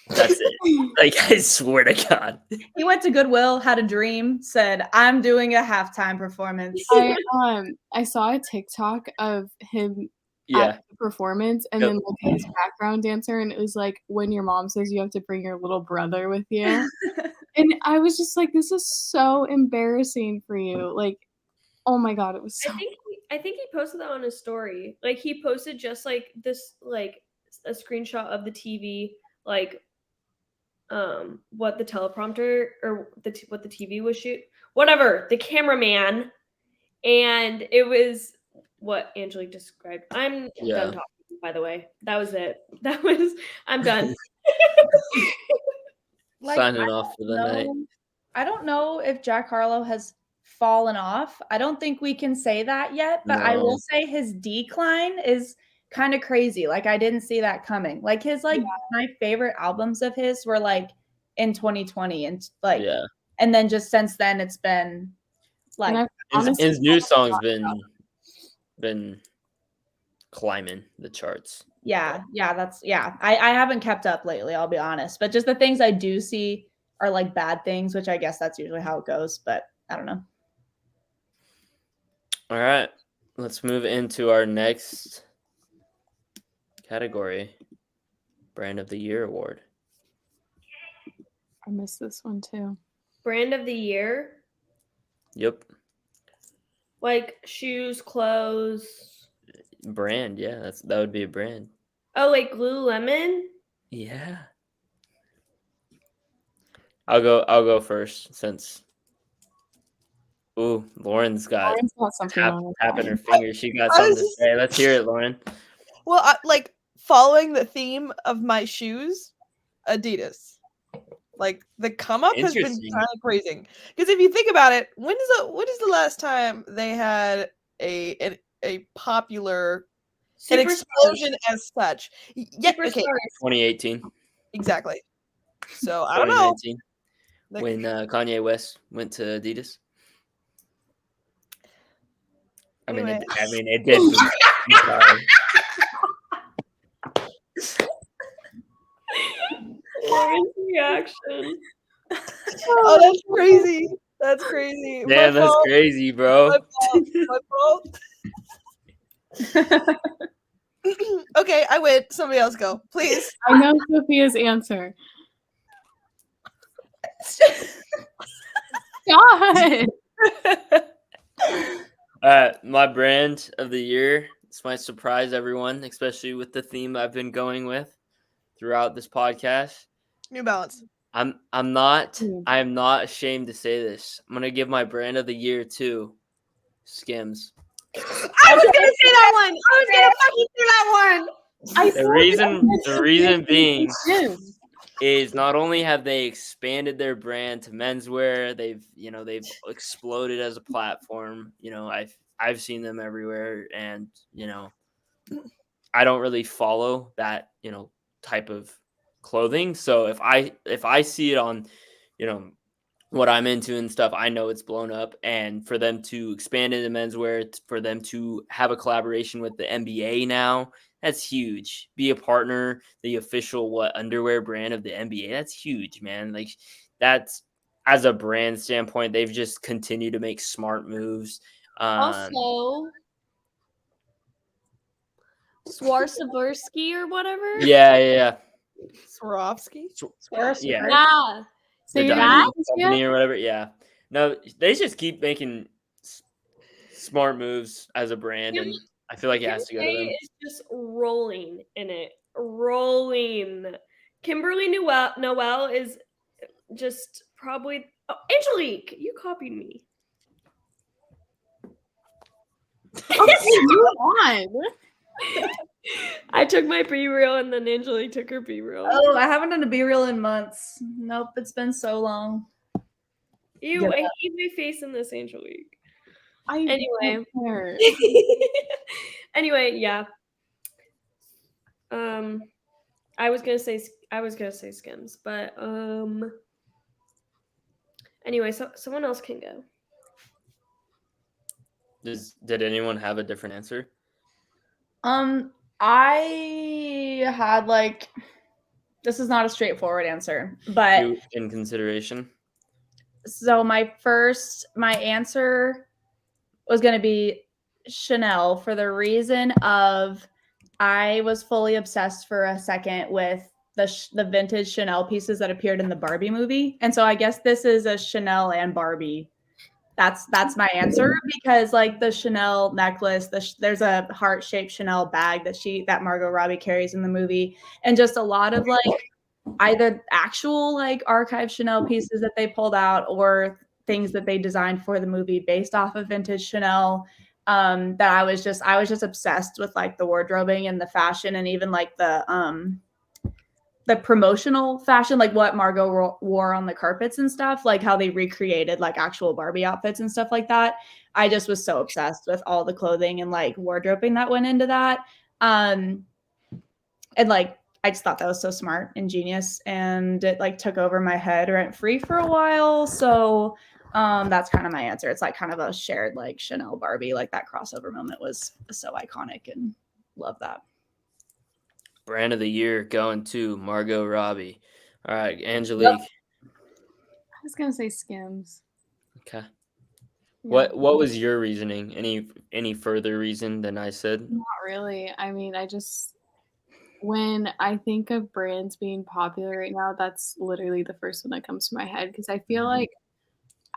That's it. Like, I swear to God. He went to Goodwill, had a dream, said, "I'm doing a halftime performance." I saw a TikTok of him Yeah. at the performance and Yep. then like his background dancer, and it was like when your mom says you have to bring your little brother with you. And I was just like, this is so embarrassing for you. Like, oh my god, it was so I think he posted that on his story. Like he posted just like this, like a screenshot of the TV, like what the teleprompter or what the TV was whatever, the cameraman, and it was what Angelique described. I'm done talking, by the way. That was it. I'm done. Signing off for the night. I don't know if Jack Harlow has fallen off. I don't think we can say that yet, but I will say his decline is kind of crazy. Like I didn't see that coming. Like his my favorite albums of his were like in 2020 and like and then just since then it's been like his new song's been climbing the charts. I haven't kept up lately, I'll be honest, but just the things I do see are like bad things, which I guess that's usually how it goes, but I don't know. All right, let's move into our next category, Brand of the Year award. I missed this one too. Brand of the Year? Yep. Like shoes, clothes. Brand, yeah, that would be a brand. Oh, like Lululemon? Yeah. I'll go first since. Ooh, Lauren's got something tapping her finger. She got something to say. Let's hear it, Lauren. Well, like following the theme of my shoes, Adidas. Like the come up has been kind of crazy. Because if you think about it, when is the last time they had a popular an explosion as such? Yeah, okay. 2018. Exactly. So I don't know. When Kanye West went to Adidas. Anyway. It did. Lauren's reaction. Oh, that's crazy. That's crazy. Damn, that's crazy, bro. My fault. Okay, I win. Somebody else go, please. I know Sophia's answer. God. My brand of the year. This might surprise everyone, especially with the theme I've been going with throughout this podcast. New Balance. I am not ashamed to say this. I'm gonna give my brand of the year to Skims. I was gonna say that one. I was gonna fucking say that one. The reason being is not only have they expanded their brand to menswear, they've exploded as a platform. I've seen them everywhere, and I don't really follow that type of clothing. So if I see it on what I'm into and stuff, I know it's blown up. And for them to expand into menswear, for them to have a collaboration with the NBA now, that's huge. Be a partner, the official underwear brand of the NBA. That's huge, man. Like that's, as a brand standpoint, they've just continued to make smart moves. Also, Swarovski or whatever. Yeah. Swarovski. Yeah. So the company or whatever. Yeah. No, they just keep making smart moves as a brand, and I feel like it has to go to them. Is just rolling in it. Rolling. Kimberly Noel is just probably. Oh, Angelique, you copied me. I took my B-reel and then Angelique took her B-reel. Oh, I haven't done a B-reel in months. Nope, it's been so long. Ew, I hate my face in this, Angelique. Anyway. don't care. Anyway, yeah. I was gonna say Skims, but anyway, so someone else can go. Did anyone have a different answer? I had like, this is not a straightforward answer, but Few in consideration. so my answer was going to be Chanel for the reason of I was fully obsessed for a second with the vintage Chanel pieces that appeared in the Barbie movie. And so I guess this is a Chanel and Barbie. That's my answer, because like the Chanel necklace, there's a heart-shaped Chanel bag that Margot Robbie carries in the movie, and just a lot of like either actual like archive Chanel pieces that they pulled out or things that they designed for the movie based off of vintage Chanel. That I was just obsessed with like the wardrobing and the fashion, and even like the promotional fashion, like what Margot wore on the carpets and stuff, like how they recreated like actual Barbie outfits and stuff like that. I just was so obsessed with all the clothing and like wardrobing that went into that. And like, I just thought that was so smart and genius, and it like took over my head rent free for a while. So that's kind of my answer. It's like kind of a shared like Chanel Barbie, like that crossover moment was so iconic, and love that. Brand of the year going to Margot Robbie. All right, Angelique. I was gonna say Skims. Okay. Yeah. What was your reasoning? Any further reason than I said? Not really. I mean, when I think of brands being popular right now, that's literally the first one that comes to my head, because I feel like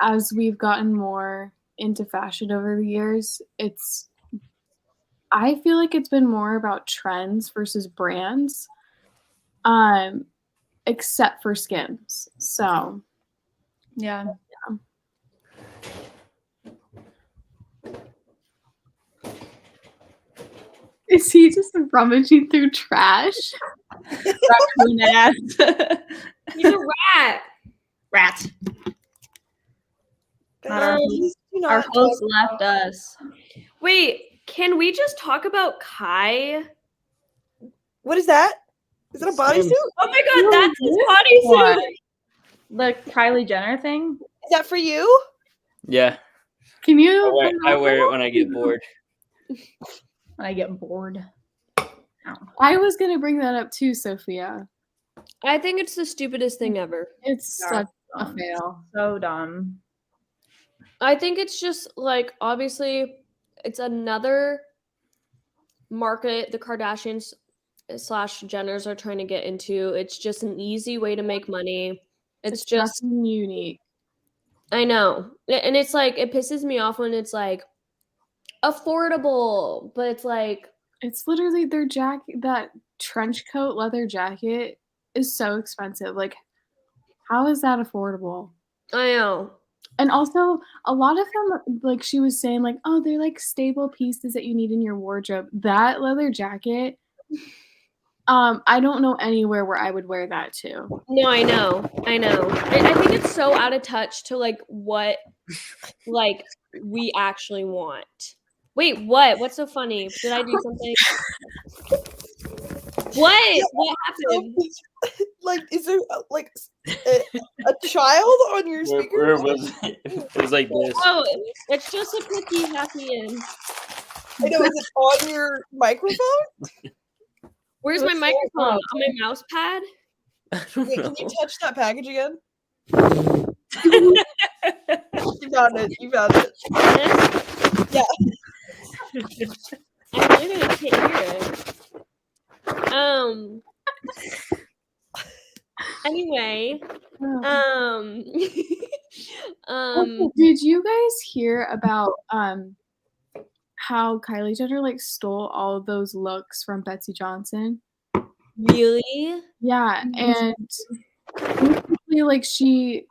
as we've gotten more into fashion over the years, I feel like it's been more about trends versus brands, except for Skims. So, yeah. Is he just rummaging through trash? Raccoon ass. He's a rat. Rat. Our Our host left us. Wait, can we just talk about Kai? What is that? Is that a bodysuit? Oh my god, that's his bodysuit. The Kylie Jenner thing? Is that for you? Yeah. Can you? I wear it when I get bored. When I get bored. I was gonna bring that up too, Sophia. I think it's the stupidest thing ever. It's such a fail. So dumb. I think it's just like, obviously, it's another market the Kardashians / Jenners are trying to get into. It's just an easy way to make money. It's just nothing unique. I know. And it's like, it pisses me off when it's like affordable, but it's like, it's literally their jacket. That trench coat leather jacket is so expensive. Like, how is that affordable? I know. And also, a lot of them, like she was saying, like, oh, they're like staple pieces that you need in your wardrobe. That leather jacket, I don't know anywhere where I would wear that to. No, I know. I think it's so out of touch to like what like we actually want. Wait, what? What's so funny? Did I do something? What happened? Like, is there like a child on your speaker? Where was it? It was like this. Oh, it's just a cookie happy in. I know, is it on your microphone? Where's my microphone? On my mouse pad? Wait, can you touch that package again? You found it. Yeah. I literally can't hear it. Anyway, did you guys hear about how Kylie Jenner like stole all of those looks from Betsy Johnson? Really? Yeah, and basically, like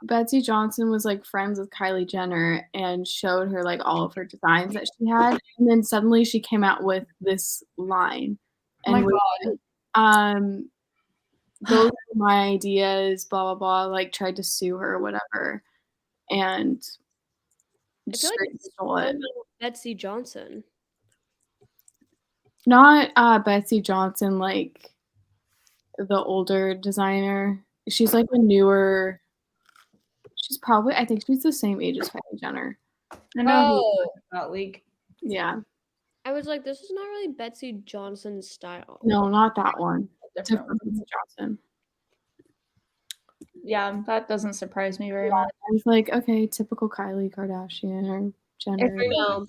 Betsy Johnson was like friends with Kylie Jenner and showed her like all of her designs that she had, and then suddenly she came out with this line. And those are my ideas, blah blah blah, like tried to sue her or whatever, and I feel like stole it. Betsy Johnson. Not Betsy Johnson, like the older designer. She's like a newer. I think she's the same age as Kylie Jenner. I know who Oh, you're talking about, League. Yeah. I was like, this is not really Betsy Johnson's style. No, not that one. Different Different Betsy Johnson. Yeah, that doesn't surprise me very Yeah, much. I was like, okay, typical Kylie Kardashian or Jenner. I know.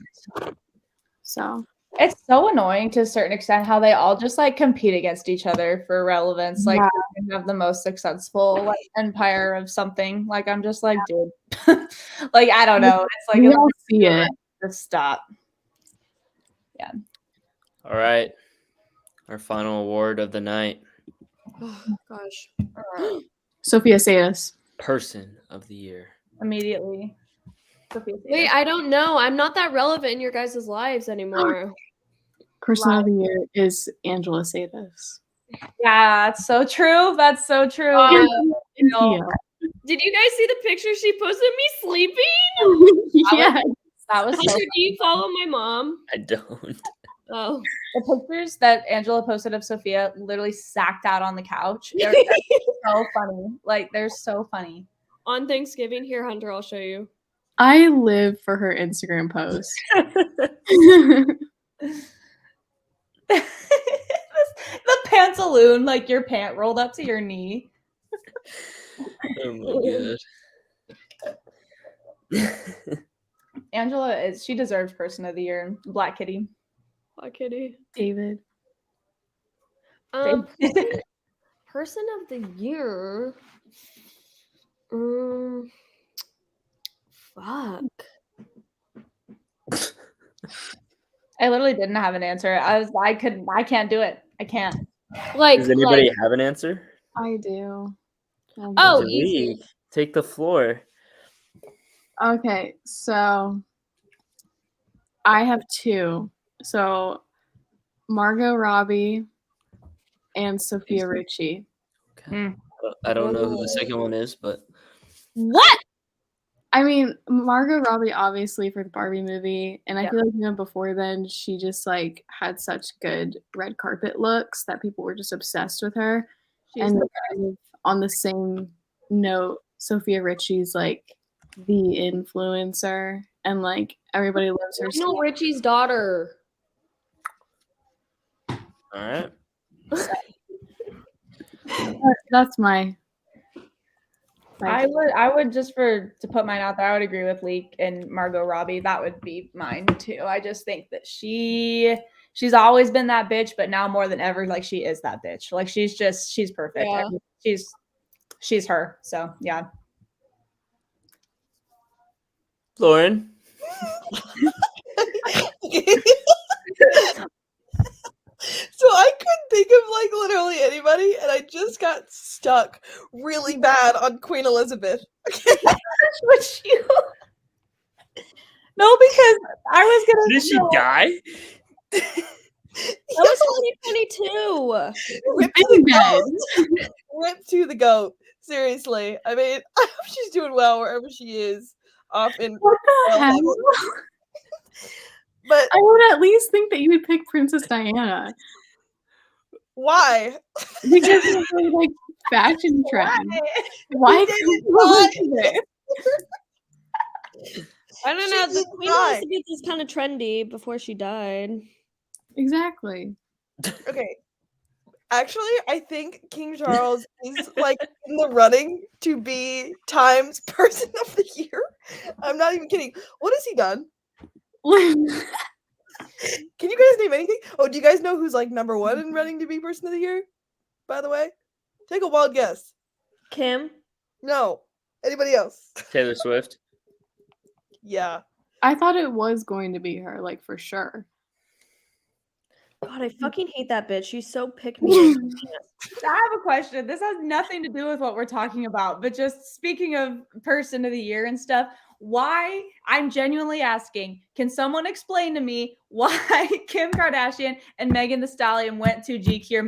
So It's so annoying to a certain extent how they all just like compete against each other for relevance. Like Yeah. they have the most successful like empire of something. Like I'm just like, dude. Like I don't know. It's like we all see it. just stop. All right. Our final award of the night. Oh, gosh. Sophia Sadis. Person of the year. Immediately. Sophia Wait, Sadis. I don't know. I'm not that relevant in your guys' lives anymore. Person of the year is Angela Sadis. Yeah, that's so true. That's so true. And know. Tia. Did you guys see the picture she posted of me sleeping? Yeah. That was so Hunter, do you follow my mom? I don't. Oh. the pictures that Angela posted of Sophia literally sacked out on the couch. They're so funny. Like they're so funny. On Thanksgiving, here, Hunter, I'll show you. I live for her Instagram post. The pantaloon, like your pant rolled up to your knee. Oh my god. Angela she deserves person of the year. Black Kitty. Hi, Kitty. David. Person of the year. Fuck. I literally didn't have an answer. I can't do it. I can't. Like, Does anybody have an answer? I do. Oh, Angelique, easy. take the floor. Okay, so I have two. So Margot Robbie and Sophia Richie. Okay. I don't know who the second one is, but what? I mean, Margot Robbie obviously for the Barbie movie, and I feel like even before then she just like had such good red carpet looks that people were just obsessed with her. She's And kind of on the same note, Sophia Richie's like the influencer, and like everybody loves her. I know Richie's daughter. all right. That's my. I would just to put mine out there, I would agree with Leek and Margot Robbie. That would be mine too. I just think that she's always been that bitch, but now more than ever, like she is that bitch. Like she's perfect. Yeah. I mean, she's her. So yeah. Lauren. So I couldn't think of like literally anybody, and I just got stuck really bad on Queen Elizabeth. Which you? No, because I was gonna. Did she die? That was 2022. Rip to the goat. Rip to the goat. Seriously. I mean, I hope she's doing well wherever she is. Off in What the hell? But I would at least think that you would pick Princess Diana why? because of her like fashion trend. Why did couldn't not. you do it? I don't She know. The did Queen not. Elizabeth is kind of trendy before she died. Exactly. Okay. Actually, I think King Charles is like in the running to be Time's Person of the Year. I'm not even kidding. What has he done? Can you guys name anything? Oh, do you guys know who's like number one in running to be Person of the Year? By the way, take a wild guess. Kim? No. Anybody else? Taylor Swift. Yeah. I thought it was going to be her, like for sure. God, I fucking hate that bitch. She's so pick me. I have a question. This has nothing to do with what we're talking about, but just speaking of person of the year and stuff, why I'm genuinely asking, can someone explain to me why Kim Kardashian and Megan Thee Stallion went to GQ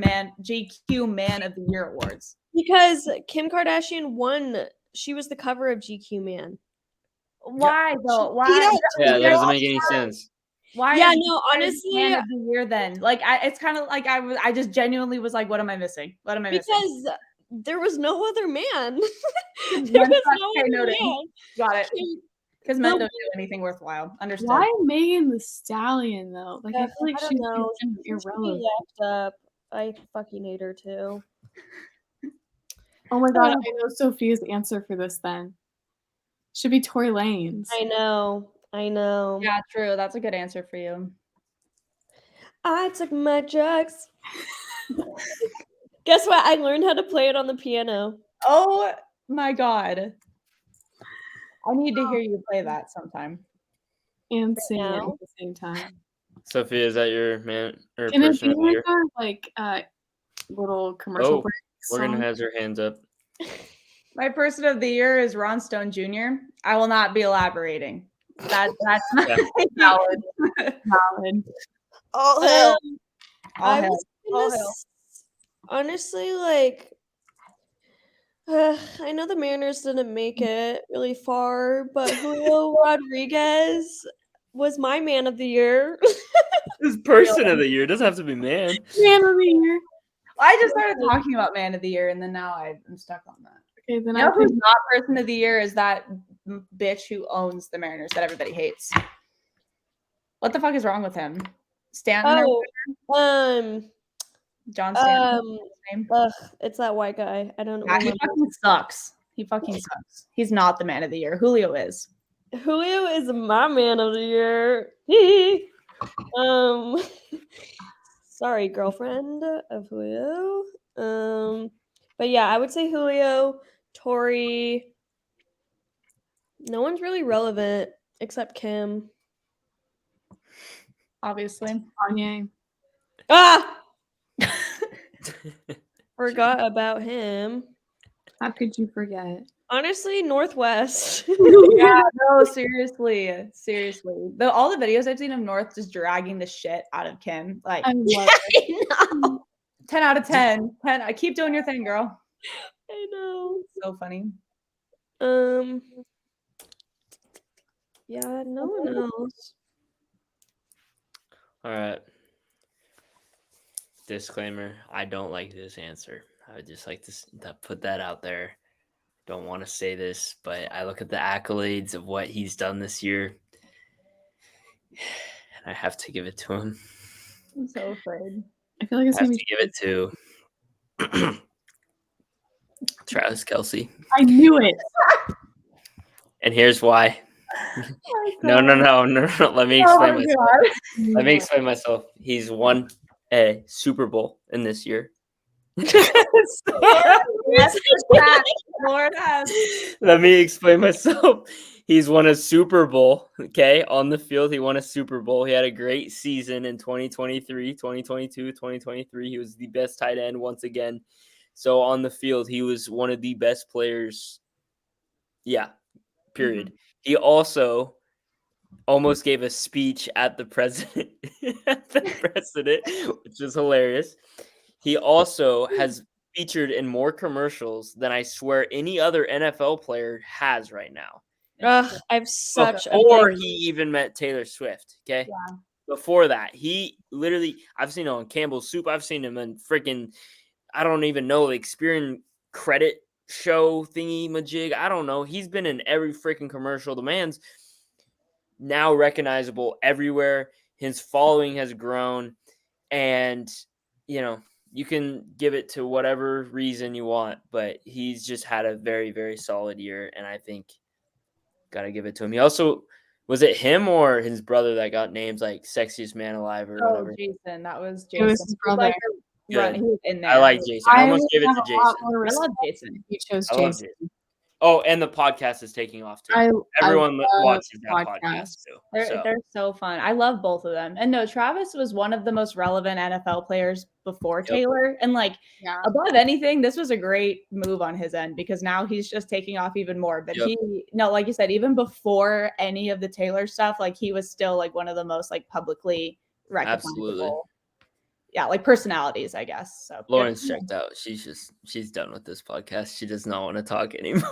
Man of the Year awards? Because Kim Kardashian won. She was the cover of GQ Man. Why though? Why? Yeah, that doesn't make any sense. Why? Yeah, is no, why is honestly, man of the year then? Like, it's kind of like I just genuinely was like, what am I missing? What am I missing? because there was no other man. there Men's was not- no okay, other noted. man. Got it. Kim- Because men No, don't do anything worthwhile. Understood. Why Megan the Stallion though? Like I feel like I don't she's know. kind of She should be irrelevant. locked up. I fucking hate her too. Oh my god, I know Sophia's answer for this then. Should be Tory Lanez. I know. Yeah, true. That's a good answer for you. I took my drugs. Guess what? I learned how to play it on the piano. Oh my god. I need to hear you play that sometime. And sing it now? at the same time. Sophia, is that your man or Can it person be of the like year? our little commercial Oh, break Morgan song? has her hands up. My person of the year is Ron Stone Jr. I will not be elaborating. That's not valid. Valid. All hell. All I hell. was All gonna hell. honestly I know the Mariners didn't make it really far, but Julio Rodriguez was my man of the year. This person of the year doesn't have to be man. Man of the year. I just started talking about man of the year, and then now I'm stuck on that. Okay, then You I know who's think not person of the year is that bitch who owns the Mariners that everybody hates. What the fuck is wrong with him? Stanton or John Stanton? Name? It's that white guy. I don't Yeah, he remember. fucking sucks. He fucking sucks. He's not the man of the year. Julio is. Julio is my man of the year. Sorry, girlfriend of Julio. But yeah, I would say Julio, Tori. No one's really relevant except Kim. Obviously. Kanye. Ah! Forgot about him. How could you forget? Honestly, Northwest. Yeah, no, seriously. Seriously. All the videos I've seen of North just dragging the shit out of Kim. Like I love it. I know. 10 out of 10. 10. I keep doing your thing, girl. I know. So funny. Yeah, no one else. All right. Disclaimer, I don't like this answer. I would just like to put that out there. Don't want to say this, but I look at the accolades of what he's done this year, and I have to give it to him. I'm so afraid. I feel like I it's have gonna to be. give it to Travis Kelce. I knew it. And here's why. Oh No. Let me explain myself. God. Let me explain myself. He's won a Super Bowl in this year. Yes, Lord has. Let me explain myself. He's won a Super Bowl, okay? On the field, he won a Super Bowl. He had a great season in 2023, 2022, 2023. He was the best tight end once again. So on the field, he was one of the best players. Yeah, period. Mm-hmm. He also almost gave a speech at the president, which is hilarious. He also has featured in more commercials than I swear any other NFL player has right now. Ugh, I've such Before a he even met Taylor Swift, okay? Yeah. Before that, he literally, I've seen him on Campbell's Soup. I've seen him in freaking, I don't even know, like Experian credit show thingy majig. I don't know. He's been in every freaking commercial. The man's now recognizable everywhere. His following has grown, and you can give it to whatever reason you want, but he's just had a very, very solid year, and I think gotta give it to him. He also, was it him or his brother that got names like sexiest man alive or whatever? Jason. That was It was Jason. his brother. He was in there. I like Jason. I almost gave it have to a lot Jason. more I love respect Jason. if you chose I love Jason. Jason. Oh, and the podcast is taking off too. Everyone love watches that podcasts. podcast too. They're so fun. I love both of them. And no, Travis was one of the most relevant NFL players before Taylor. And above anything, this was a great move on his end because now he's just taking off even more. But like you said, even before any of the Taylor stuff, like he was still like one of the most like publicly recognizable. Absolutely. Yeah, like personalities, I guess. So Lauren's checked out. She's done with this podcast. She does not want to talk anymore.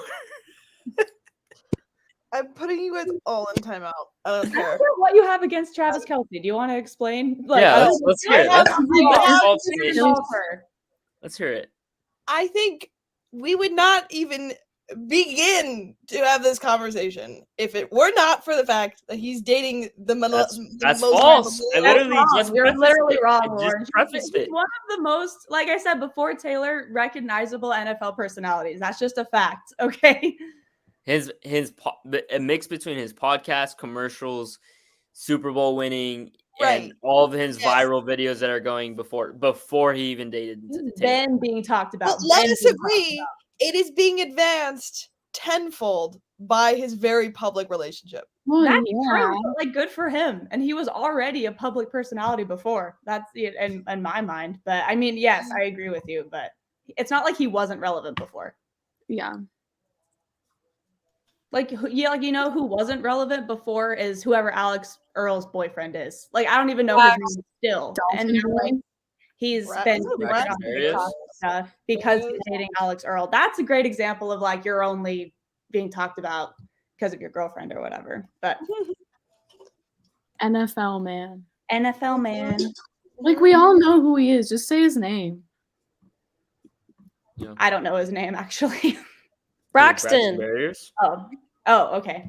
I'm putting you guys all in timeout. I don't I don't care. know what you have against Travis Kelce. Do you want to explain? Yeah, I let's hear it. I have- Let's hear it. I think we would not even begin to have this conversation if it were not for the fact that he's dating the That's most false. I That's literally wrong. just You're prefaced literally it. wrong, I just Lauren. prefaced He's it. one of the most, like I said before, Taylor, recognizable NFL personalities. That's just a fact, okay? A mix between his podcast, commercials, Super Bowl winning, Right. and all of his Yes. viral videos that are going before he even dated Taylor. Then being talked about. But let then us being talked agree, it is being advanced tenfold by his very public relationship. Well, That's yeah. true. But, like, good for him. And he was already a public personality before. That's it in my mind. But I mean, yes, I agree with you. But it's not like he wasn't relevant before. Yeah. Like, you know who wasn't relevant before is whoever Alex Earl's boyfriend is. Like, I don't even know his name still. And now, like, he's been featured on TikTok and stuff because he's dating Alex Earl. That's a great example of, like, you're only being talked about because of your girlfriend or whatever. But NFL man. NFL man. Like, we all know who he is. Just say his name. Yeah. I don't know his name, actually. Braxton. Barriers? Oh, okay.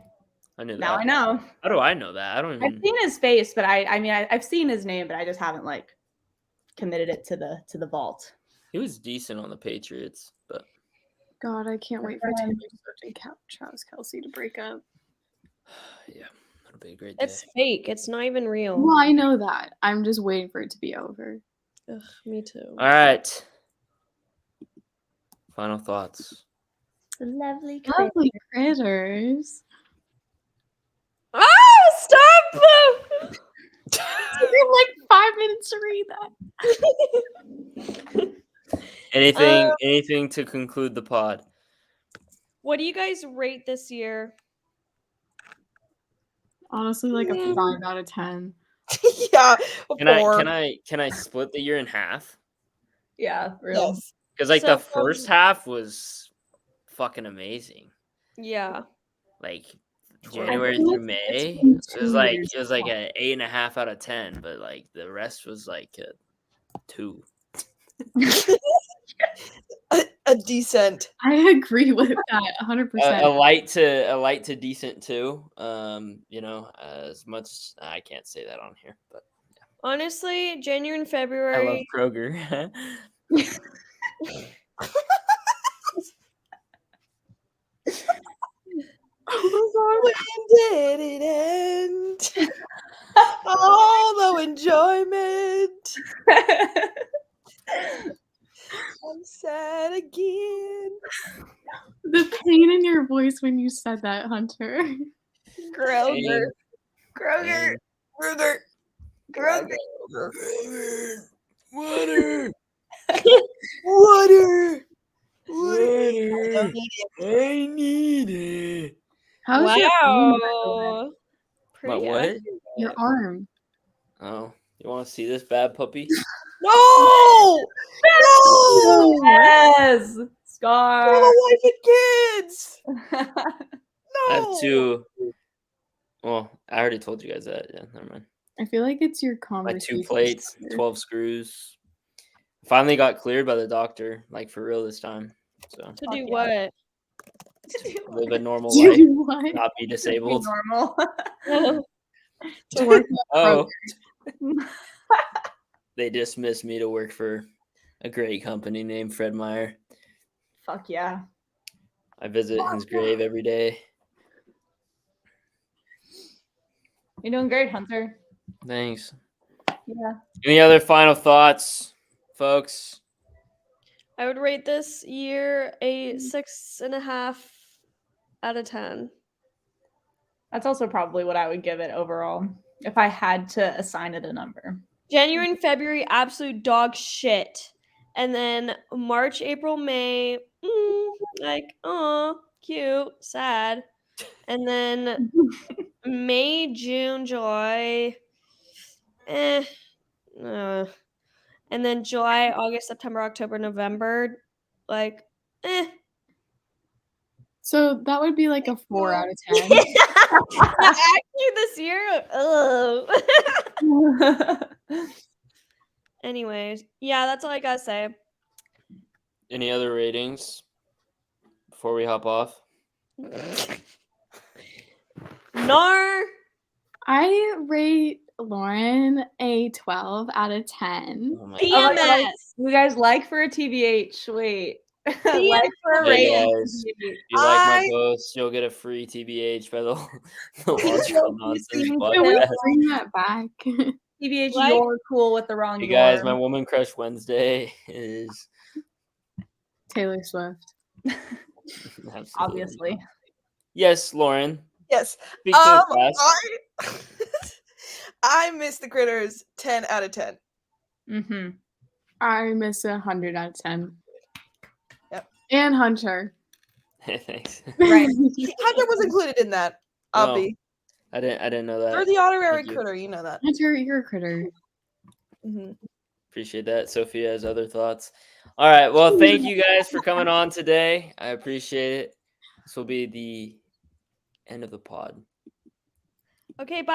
I knew that. Now I know. How do I know that? I don't even. I've seen his face, but I've seen his name, but I just haven't, like, committed it to the vault. He was decent on the Patriots, but God, I can't wait for Taylor Swift and Travis Kelce to break up. yeah, that'll be a great day. It's fake. It's not even real. Well, I know that. I'm just waiting for it to be over. Ugh, me too. All right. Final thoughts. Lovely critters. Ah, stop! It took like 5 minutes to read that. Anything to conclude the pod? What do you guys rate this year? Honestly, like a 5 out of 10. Yeah. Can I split the year in half? Yeah, really. Yes. Because like So, the first half was fucking amazing. Yeah. Like January feel through like May, it's it was been 2 like years an 8.5 out of 10, but like the rest was like a 2. A decent. I agree with that 100%. A light to decent 2. As much I can't say that on here, but Honestly, January and I February. love Kroger. When did it end? All the enjoyment. I'm sad again. The pain in your voice when you said that, Hunter. Kroger. Kroger. Kroger. Kroger. Water. Water. Water. I need it. How's your arm, by the way? Wow. My Pretty what? accurate. Your arm. Oh, you want to see this bad puppy? No! No! Yes. I Scar. have a wife and kids. No. I have 2. Well, I already told you guys that. Yeah, never mind. I feel like it's your Like conversation. 2 plates, 12 screws. Finally got cleared by the doctor, like for real this time. So To do what? live a normal life, What? not be disabled. Normal. To work with Oh, Kroger. they dismissed me to work for a great company named Fred Meyer. Fuck yeah. I visit his grave every day. You're doing great, Hunter. Thanks. Yeah. Any other final thoughts, folks? I would rate this year a 6.5 out of 10. That's also probably what I would give it overall if I had to assign it a number. January and February, absolute dog shit. And then March, April, May, like, oh, cute, sad. And then May, June, July, and then July, August, September, October, November, like, So that would be like a 4 out of 10. Actually, this year, anyways, yeah, that's all I gotta say. Any other ratings before we hop off? Nar. I rate Lauren a 12 out of 10. Oh my Oh, God. like, PMS. you guys like for a TBH. Wait. Like for a Hey rating. guys, if you like my post, you'll get a free TBH by the Logical Nonsense Can we podcast. bring that back? TBH, Like- you're cool with the wrong Hey guys, door. my Woman Crush Wednesday is Taylor Swift. absolutely Obviously. not. Yes, Lauren. Yes. Speak to the class. I miss the critters 10 out of 10. Mm-hmm. I miss 100 out of 10. Yep. And Hunter. Thanks. Right. Hunter was included in that. I'll Oh, be. I didn't know that. You're the honorary Thank you. critter, you know that. Hunter, you're a critter. Mhm. Appreciate that. Sophia has other thoughts. All right. Well, thank you guys for coming on today. I appreciate it. This will be the end of the pod. Okay, bye.